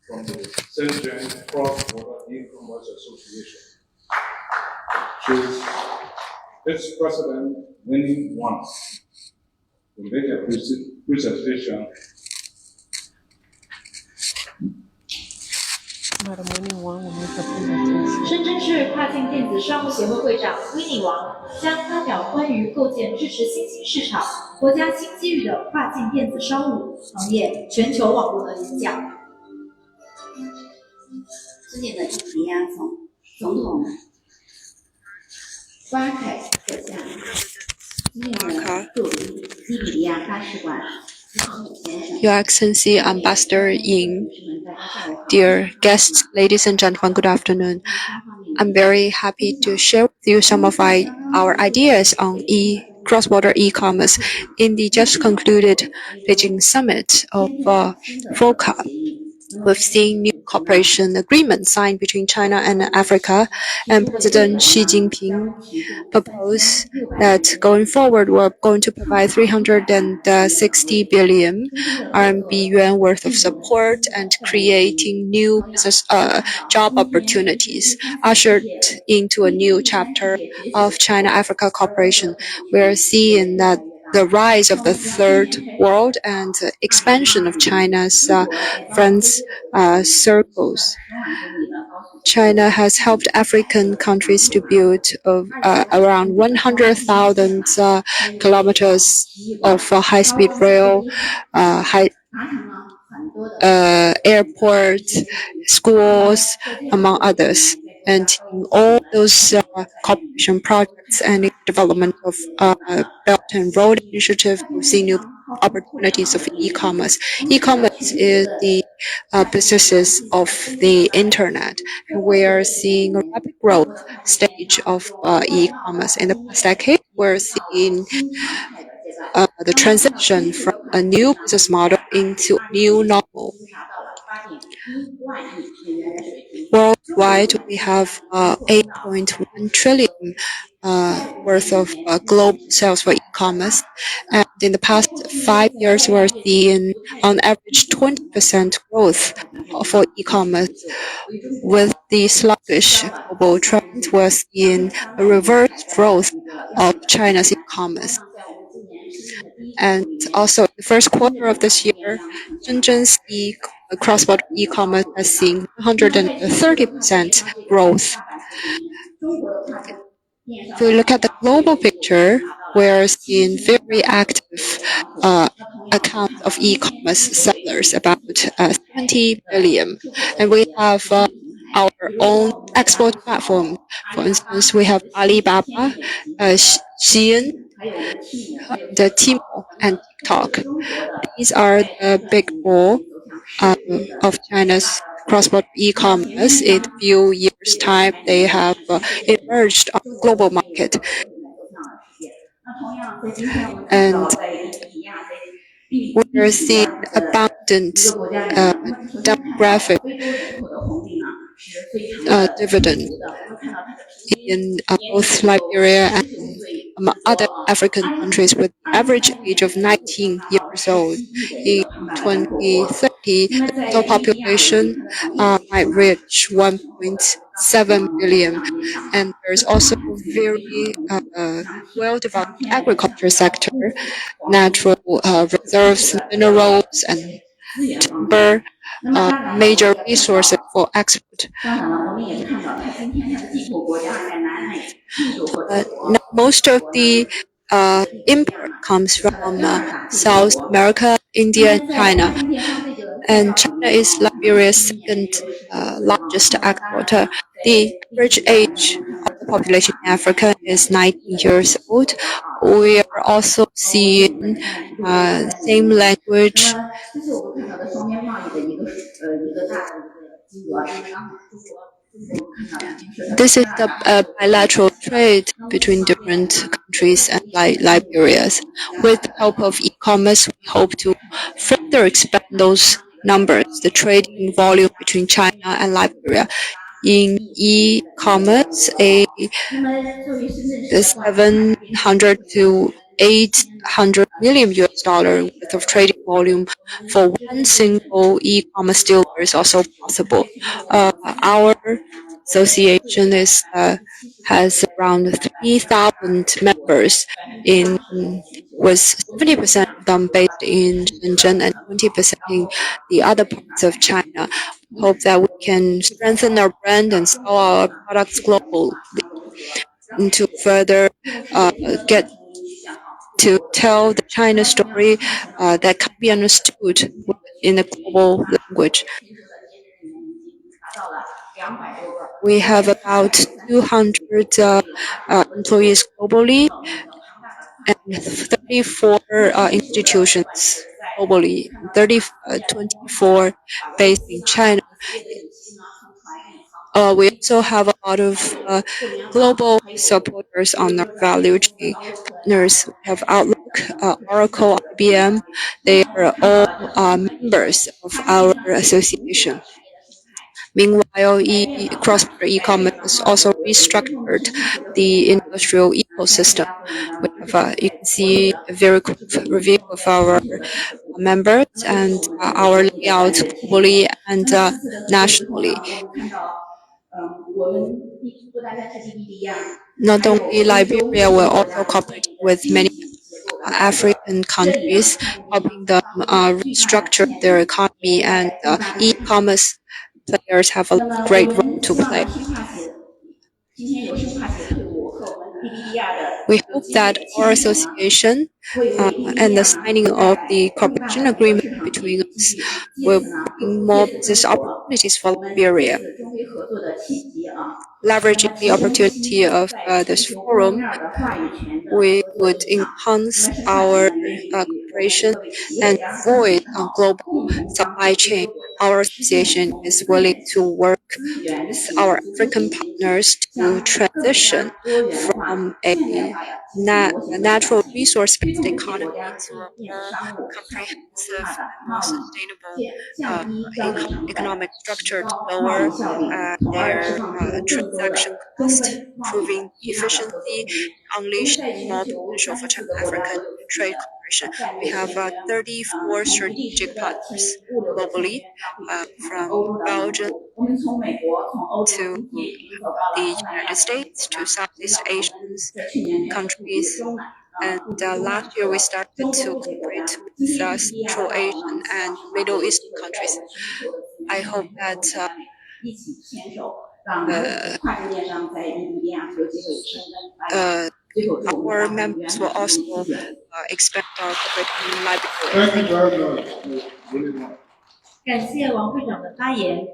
from the Shenzhen Cross-Border E-Commerce Association. She's its president, Winnie Wang, will make a presentation. Madam Winnie Wang will make a presentation. 深圳市跨境电子商务协会会长威尼王将发表关于构建支持新兴市场、国家新机遇的跨境电子商务行业全球网络的演讲。尊敬的利比亚总统巴凯阁下，尊敬的驻利比亚大使馆。Your Excellency, Ambassador Ying, dear guests, ladies and gentlemen, good afternoon. I'm very happy to share with you some of our ideas on cross-border e-commerce in the just concluded Beijing summit of FOCA. We've seen new cooperation agreements signed between China and Africa, and President Xi Jinping proposed that going forward we're going to provide 360 billion RMB yuan worth of support and creating new business job opportunities, ushered into a new chapter of China-Africa cooperation. We're seeing that the rise of the third world and expansion of China's friends circles. China has helped African countries to build around 100,000 kilometers of high-speed rail, airports, schools, among others. And in all those cooperation projects and development of Belt and Road Initiative, we see new opportunities of e-commerce. E-commerce is the businesses of the internet. We are seeing a rapid growth stage of e-commerce. In the past decade, we're seeing the transition from a new business model into a new normal. Worldwide, we have 8.1 trillion worth of global sales for e-commerce. And in the past 5 years, we're seeing on average 20% growth for e-commerce. With the sluggish global trend, we're seeing a reverse growth of China's e-commerce. And also, the first quarter of this year, Shenzhen's cross-border e-commerce has seen 130% growth. If we look at the global picture, we're seeing very active accounts of e-commerce sellers, about 70 billion. And we have our own export platform. For instance, we have Alibaba, Shein, the Tmall, and TikTok. These are the big four of China's cross-border e-commerce. In a few years' time, they have emerged on the global market. And we are seeing abundant demographic dividend in both Liberia and other African countries, with the average age of 19 years old. In 2030, the total population might reach 1.7 billion, and there's also very well-developed agriculture sector, natural reserves, minerals, and timber, major resources for export. Most of the import comes from South America, India, and China. And China is Liberia's second largest exporter. The average age of the population in Africa is 19 years old. We are also seeing same language. This is the bilateral trade between different countries and Liberia. With the help of e-commerce, we hope to further expand those numbers, the trading volume between China and Liberia. In e-commerce, a 700 to 800 million US dollar worth of trading volume for one single e-commerce dealer is also possible. Our association has around 3,000 members with 70% of them based in Shenzhen and 20% in the other parts of China. Hope that we can strengthen our brand and sell our products globally, and to further get to tell the China story that can be understood in a global language. We have about 200 employees globally and 34 institutions globally, 24 based in China. We also have a lot of global supporters on our value chain partners. We have Outlook, Oracle, IBM. They are all members of our association. Meanwhile, cross-border e-commerce has also restructured the industrial ecosystem. We have, you can see a very quick review of our members and our layout globally and nationally. Not only Liberia, we're also cooperating with many African countries, helping them restructure their economy, and e-commerce players have a great role to play. We hope that our association and the signing of the cooperation agreement between us will bring more business opportunities for Liberia. Leveraging the opportunity of this forum, we would enhance our cooperation and avoid a global supply chain. Our association is willing to work with our African partners to transition from a natural resource-based economy to a more comprehensive and more sustainable economic structure to lower their transaction cost, improving efficiency, unleashing more potential for China-African trade cooperation. We have 34 strategic partners globally, from Belgium to the United States to Southeast Asian countries. And last year we started to cooperate with Central Asian and Middle Eastern countries. I hope that our members will also expand our cooperation in Liberia. Thank you very much. Really much. 感谢王会长的发言。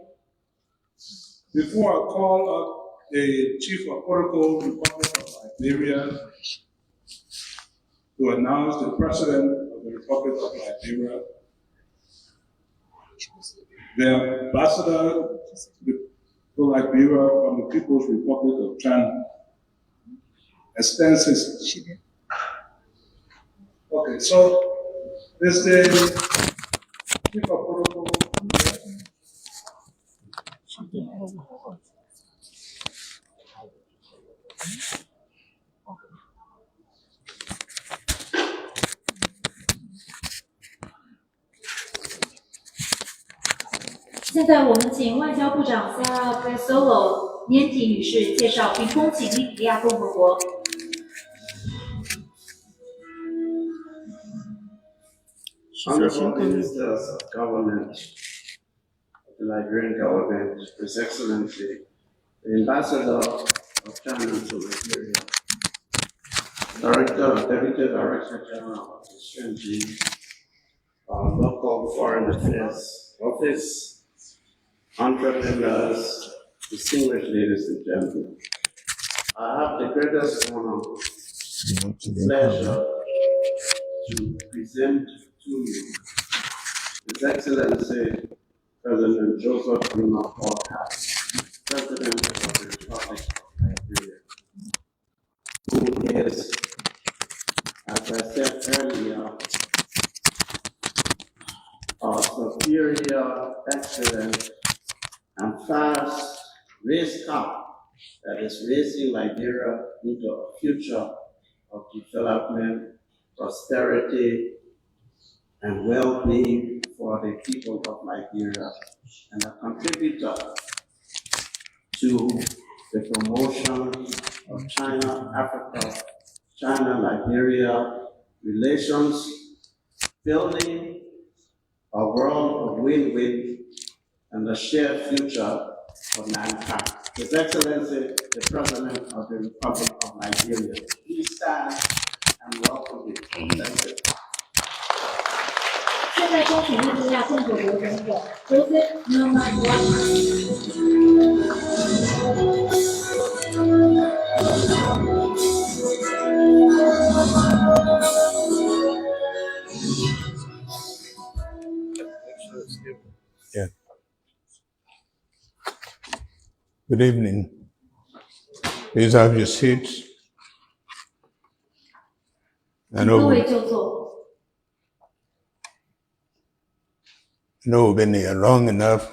Before I call up the Chief of Protocol, Republic of Liberia, to announce the President of the Republic of Liberia, the Ambassador to Liberia from the People's Republic of China extends his. Okay, so this day, Chief of Protocol.现在我们请外交部长 Sarah Bresolo 年底女士介绍并恭请利比里亚共和国。Honorable Ministers of Government, the Liberian government, His Excellency, the Ambassador of China to Liberia, Deputy Director General of the Shenzhen Local Foreign Affairs Office, entrepreneurs, distinguished ladies and gentlemen. I have the greatest honor and pleasure to present to you His Excellency President Joseph Boakai, President of the Republic of Liberia, who is, as I said earlier, a superior, excellent, and fast race car that is racing Liberia into a future of development, prosperity, and well-being for the people of Liberia, and a contributor to the promotion of China-Africa, China-Liberia relations, building a world of win-win and a shared future for mankind. His Excellency, the President of the Republic of Liberia, please stand and welcome him. Thank you. 现在恭请利比里亚共和国总统 Joseph Yeah. Good evening. Please have your seats. I know we've been here long enough.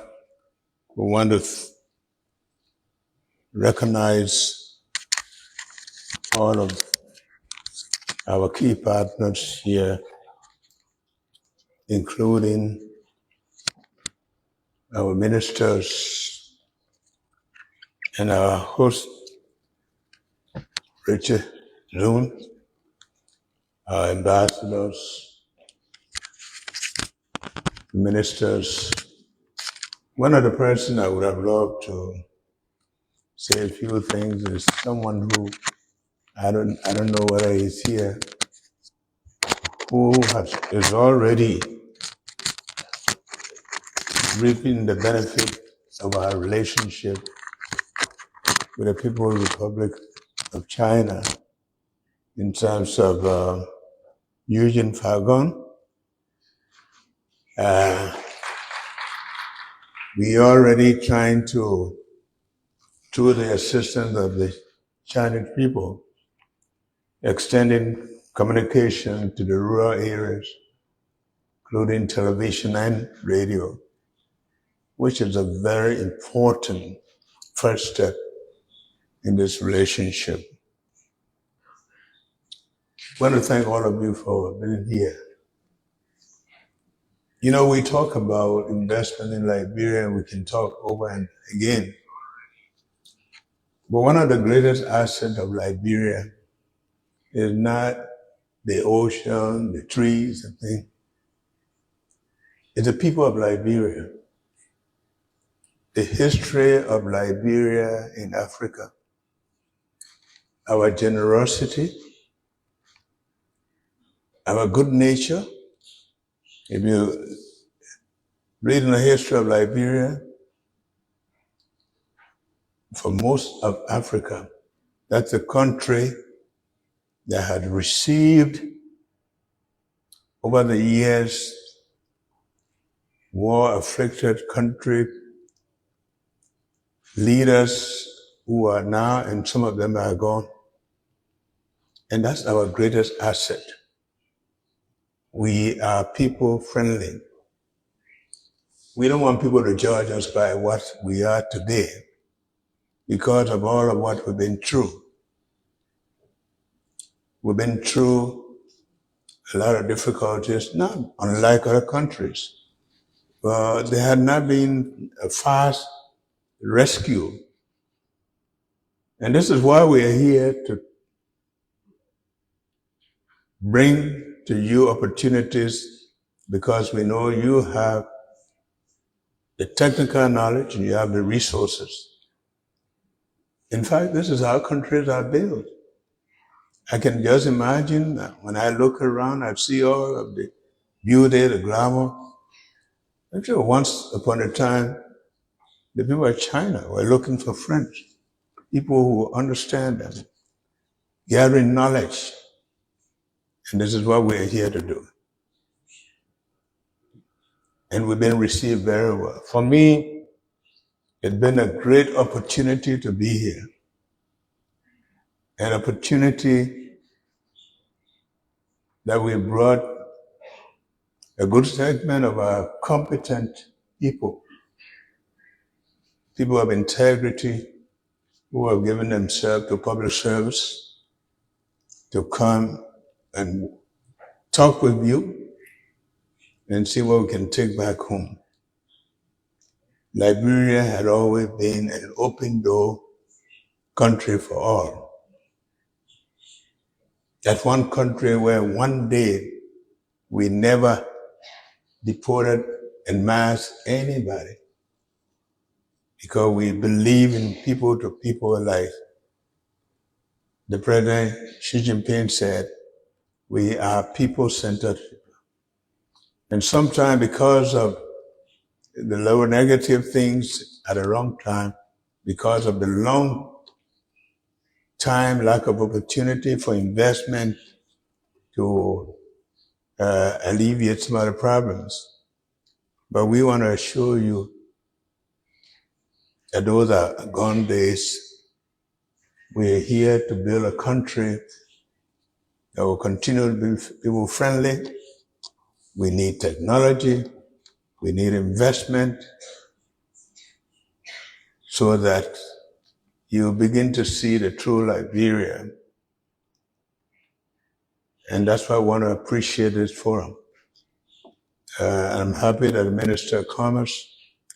We want to recognize all of our key partners here, including our ministers and our host, Richard Zoon, our ambassadors, ministers. One of the persons I would have loved to say a few things is someone who I don't know whether he's here, who is already reaping the benefit of our relationship with the People's Republic of China in terms of Eugene Fagon. We already trying to, through the assistance of the Chinese people, extending communication to the rural areas, including television and radio, which is a very important first step in this relationship. I want to thank all of you for being here. You know, we talk about investment in Liberia, and we can talk over and again. But one of the greatest assets of Liberia is not the ocean, the trees, and things. It's the people of Liberia. The history of Liberia in Africa, our generosity, our good nature. If you read in the history of Liberia, for most of Africa, that's a country that had received over the years war-afflicted country leaders who are now, and some of them are gone. And that's our greatest asset. We are people friendly. We don't want people to judge us by what we are today because of all of what we've been through. We've been through a lot of difficulties, not unlike other countries. But there had not been a fast rescue. And this is why we are here to bring to you opportunities, because we know you have the technical knowledge and you have the resources. In fact, this is how countries are built. I can just imagine that when I look around, I see all of the beauty, the glamour. I'm sure once upon a time, the people of China were looking for friends, people who understand them, gathering knowledge. And this is what we are here to do. And we've been received very well. For me, it's been a great opportunity to be here. An opportunity that we brought a good segment of our competent people of integrity who have given themselves to public service to come and talk with you and see what we can take back home. Liberia had always been an open door country for all. That's one country where one day we never deported en masse anybody because we believe in people to people, like the President Xi Jinping said, we are people-centered. And sometimes because of the lower negative things at the wrong time, because of the long time lack of opportunity for investment to alleviate some of the problems. But we want to assure you that those are gone days. We're here to build a country that will continue to be people friendly. We need technology. We need investment so that you begin to see the true Liberia. And that's why I want to appreciate this forum. I'm happy that the Minister of Commerce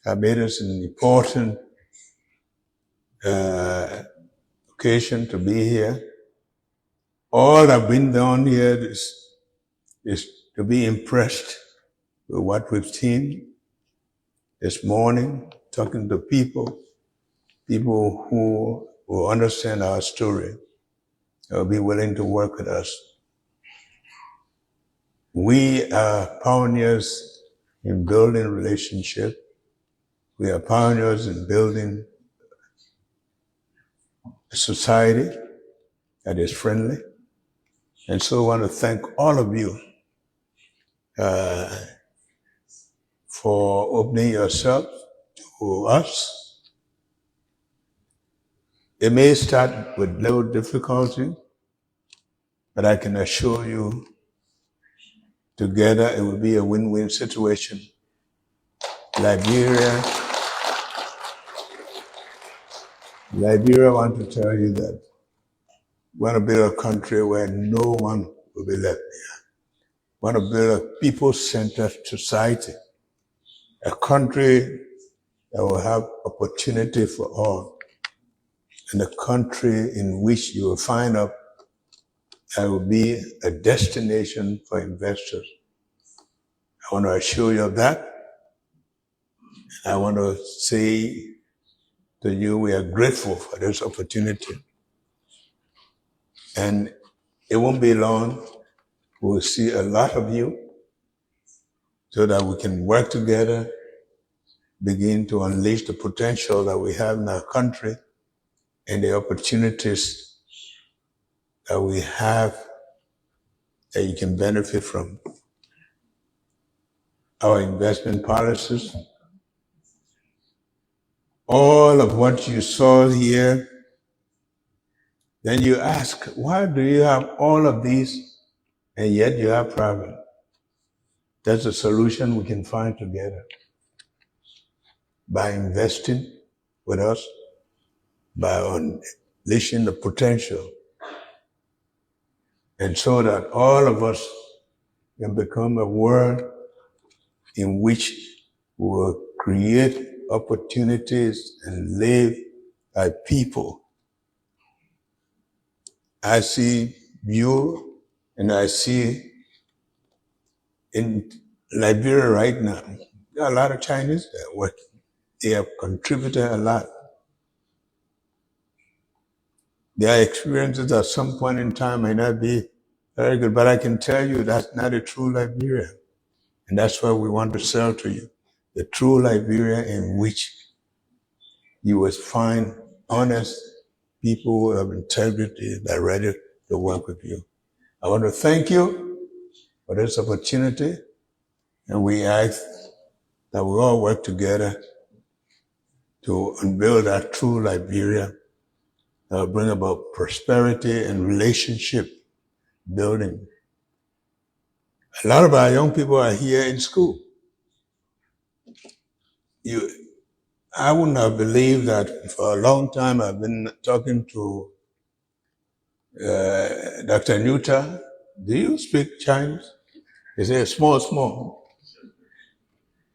has made us an important occasion to be here. All I've been down here is to be impressed with what we've seen this morning, talking to people who will understand our story, will be willing to work with us. We are pioneers in building relationships. We are pioneers in building a society that is friendly. And so I want to thank all of you for opening yourself to us. It may start with little difficulty, but I can assure you, together it will be a win-win situation. Liberia, I want to tell you that we want to build a country where no one will be left behind. We want to build a people-centered society, a country that will have opportunity for all, and a country in which you will find out there will be a destination for investors. I want to assure you of that. I want to say to you, we are grateful for this opportunity. And it won't be long, we'll see a lot of you so that we can work together, begin to unleash the potential that we have in our country, and the opportunities that we have that you can benefit from. Our investment policies, all of what you saw here, then you ask, why do you have all of these and yet you have problems? That's a solution we can find together by investing with us, by unleashing the potential, and so that all of us can become a world in which we will create opportunities and live by people. I see you, and I see in Liberia right now, there are a lot of Chinese that work. They have contributed a lot. Their experiences at some point in time may not be very good, but I can tell you that's not a true Liberia. And that's what we want to sell to you. The true Liberia in which you will find honest people who have integrity that are ready to work with you. I want to thank you for this opportunity, and we ask that we all work together to unveil that true Liberia that will bring about prosperity and relationship building. A lot of our young people are here in school. I wouldn't have believed that for a long time. I've been talking to Dr. Nuta. Do you speak Chinese? He said, small.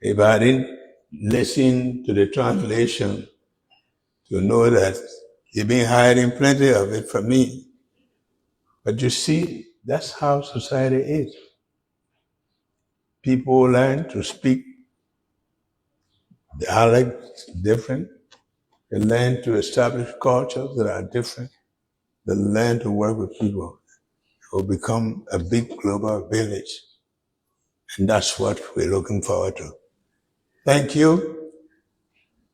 If I didn't listen to the translation to know that you've been hiding plenty of it from me. But you see, that's how society is. People learn to speak dialects different. They learn to establish cultures that are different. They learn to work with people who become a big global village. And that's what we're looking forward to. Thank you.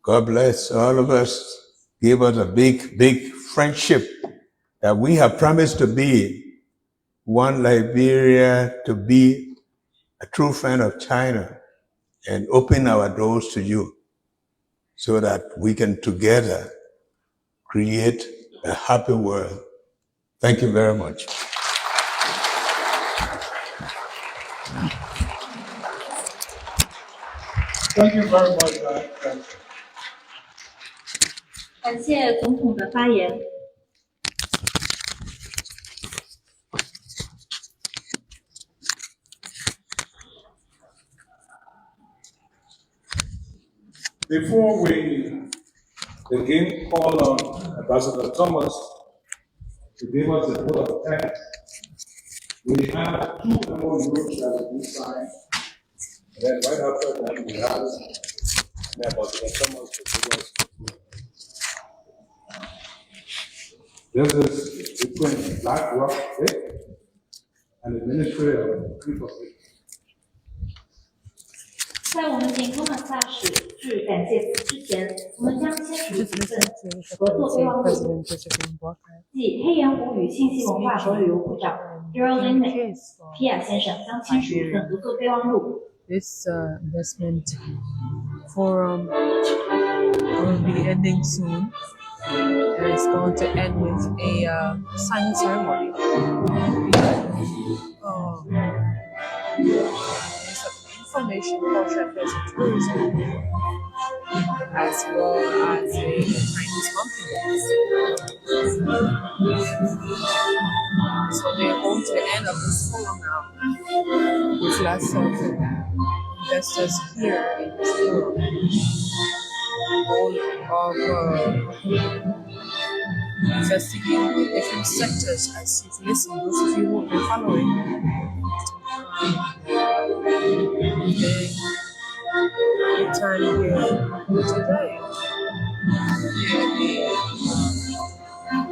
God bless all of us. Give us a big friendship that we have promised to be one Liberia, to be a true friend of China, and open our doors to you so that we can together create a happy world. Thank you very much. Thank you very much. 感谢总统的发言。Before we begin, call on Ambassador Thomas to give us a vote of thanks. We have 2 MOUs that have been signed, and then right after that we have Ambassador Thomas to give us. This is between BlackRock and the Ministry of People. 在我们警方的下使致感谢词之前，我们将签署一份合作备忘录，即黑岩湖与信息文化和旅游部长 Geraldine Pia 先生将签署一份合作备忘录。This investment forum will be ending soon, and it's going to end with a signing ceremony. Information portion is tourism, as well as a Chinese company. So they're going to the end of this forum now, with lots of investors here in this forum, all of investing in different sectors. As you've listened, those of you who have been following. The time here today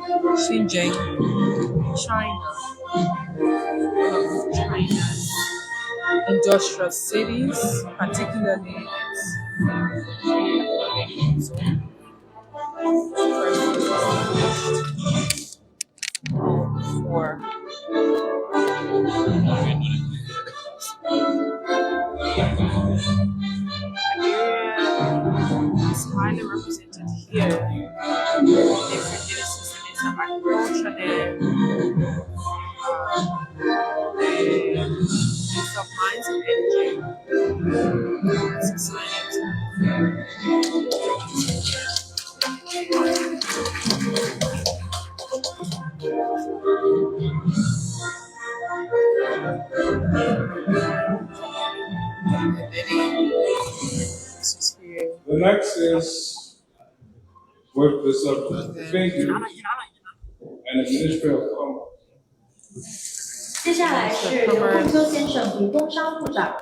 in Shenzhen, China, one of China's industrial cities, particularly its zone. for. Liberia is highly represented here. If the system is of agriculture there, the use of mines and energy, society. The next is with the thank you and the Ministry of Commerce. 接下来是刘凤秋先生与工商部长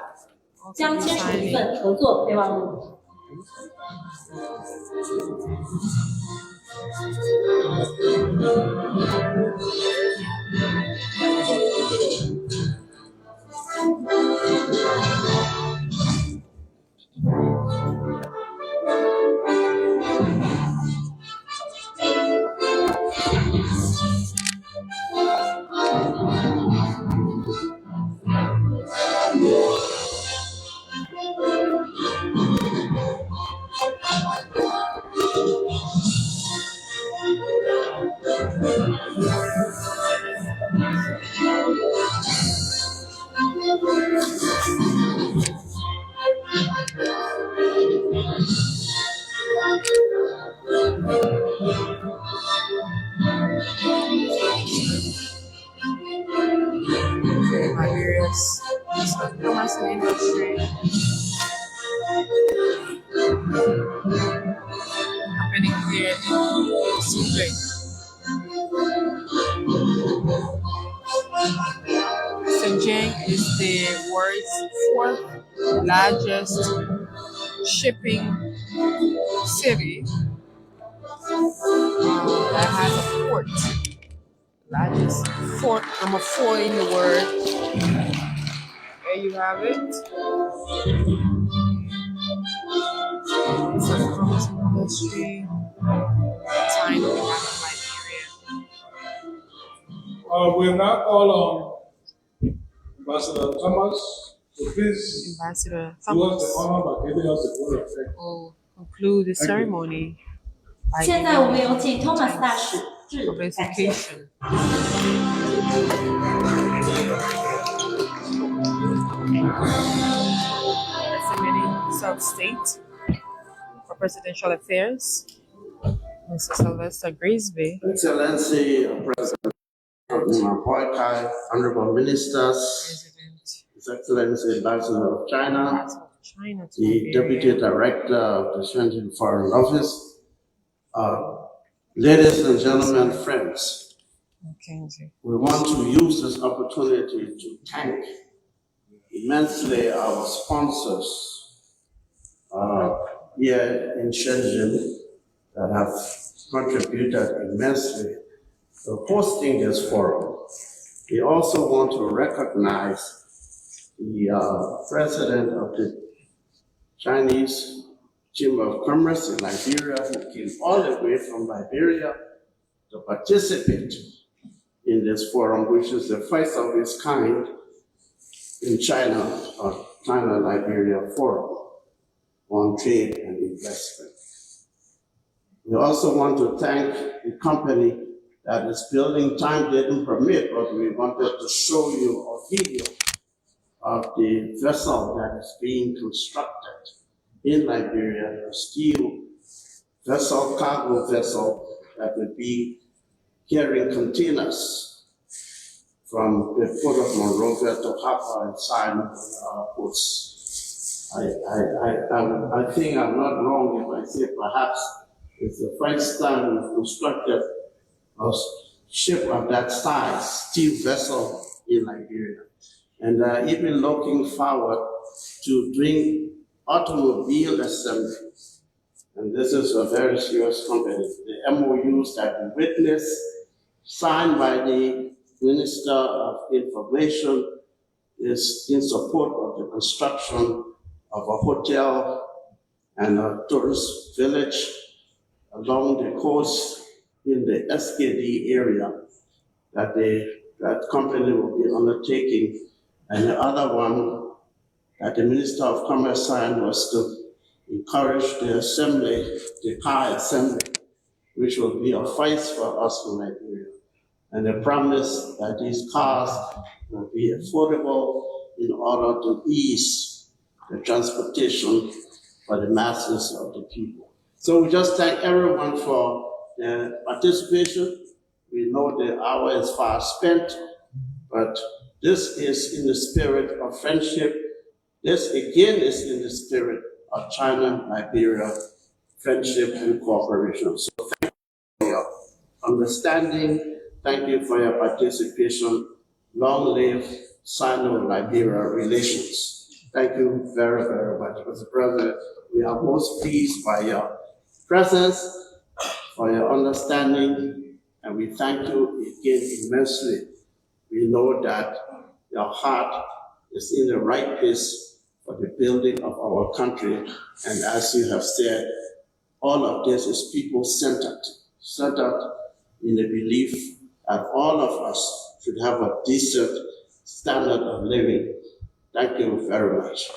将签署一份合作备忘录。Liberia's commerce and industry happening here in Shenzhen. Shenzhen is the world's fourth largest shipping city that has a port. Largest port, number 4 in the world. There you have it. It's a commerce industry. Time we have Liberia. We're not all Ambassador Thomas, so please Ambassador do us Thomas the honor by giving us the word of thanks. will conclude the ceremony by 现在我们有请 Thomas 大使致感谢。 Secretary of State for Presidential Affairs, Mr. Sylvester Grisby. Excellency, President Boakai, Honorable Ministers, His Excellency Ambassador of China, the Deputy Director of the Shenzhen Foreign Office, ladies and gentlemen, friends, we want to use this opportunity to thank immensely our sponsors here in Shenzhen that have contributed immensely to hosting this forum. We also want to recognize the president of the Chinese Chamber of Commerce in Liberia, who came all the way from Liberia to participate in this forum, which is the first of its kind in China, or China-Liberia Forum on trade and investment. We also want to thank the company that is building. Time didn't permit, but we wanted to show you a video of the vessel that is being constructed in Liberia, a steel vessel, cargo vessel that will be carrying containers from the Port of Monrovia to Hapa and Simon ports. I think I'm not wrong if I say perhaps it's the first time we've constructed a ship of that size, steel vessel in Liberia. And even looking forward to doing automobile assembly. And this is a very serious company. The MOUs that we witnessed, signed by the Minister of Information, is in support of the construction of a hotel and a tourist village along the coast in the SKD area that they that company will be undertaking. And the other one that the Minister of Commerce signed was to encourage the assembly, the car assembly, which will be a voice for us in Liberia. And the promise that these cars will be affordable in order to ease the transportation for the masses of the people. So we just thank everyone for their participation. We know the hour is far spent, but this is in the spirit of friendship. This again is in the spirit of China-Liberia friendship and cooperation. So thank you for your understanding. Thank you for your participation. Long live Sino-Liberia relations. Thank you very, very much. Mr. President, we are most pleased by your presence, for your understanding, and we thank you again immensely. We know that your heart is in the right place for the building of our country. And as you have said, all of this is people-centered, centered in the belief that all of us should have a decent standard of living. Thank you very much.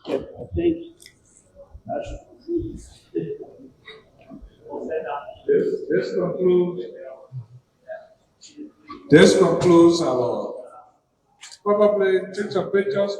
Okay, I think that should conclude. This concludes our, probably take some pictures.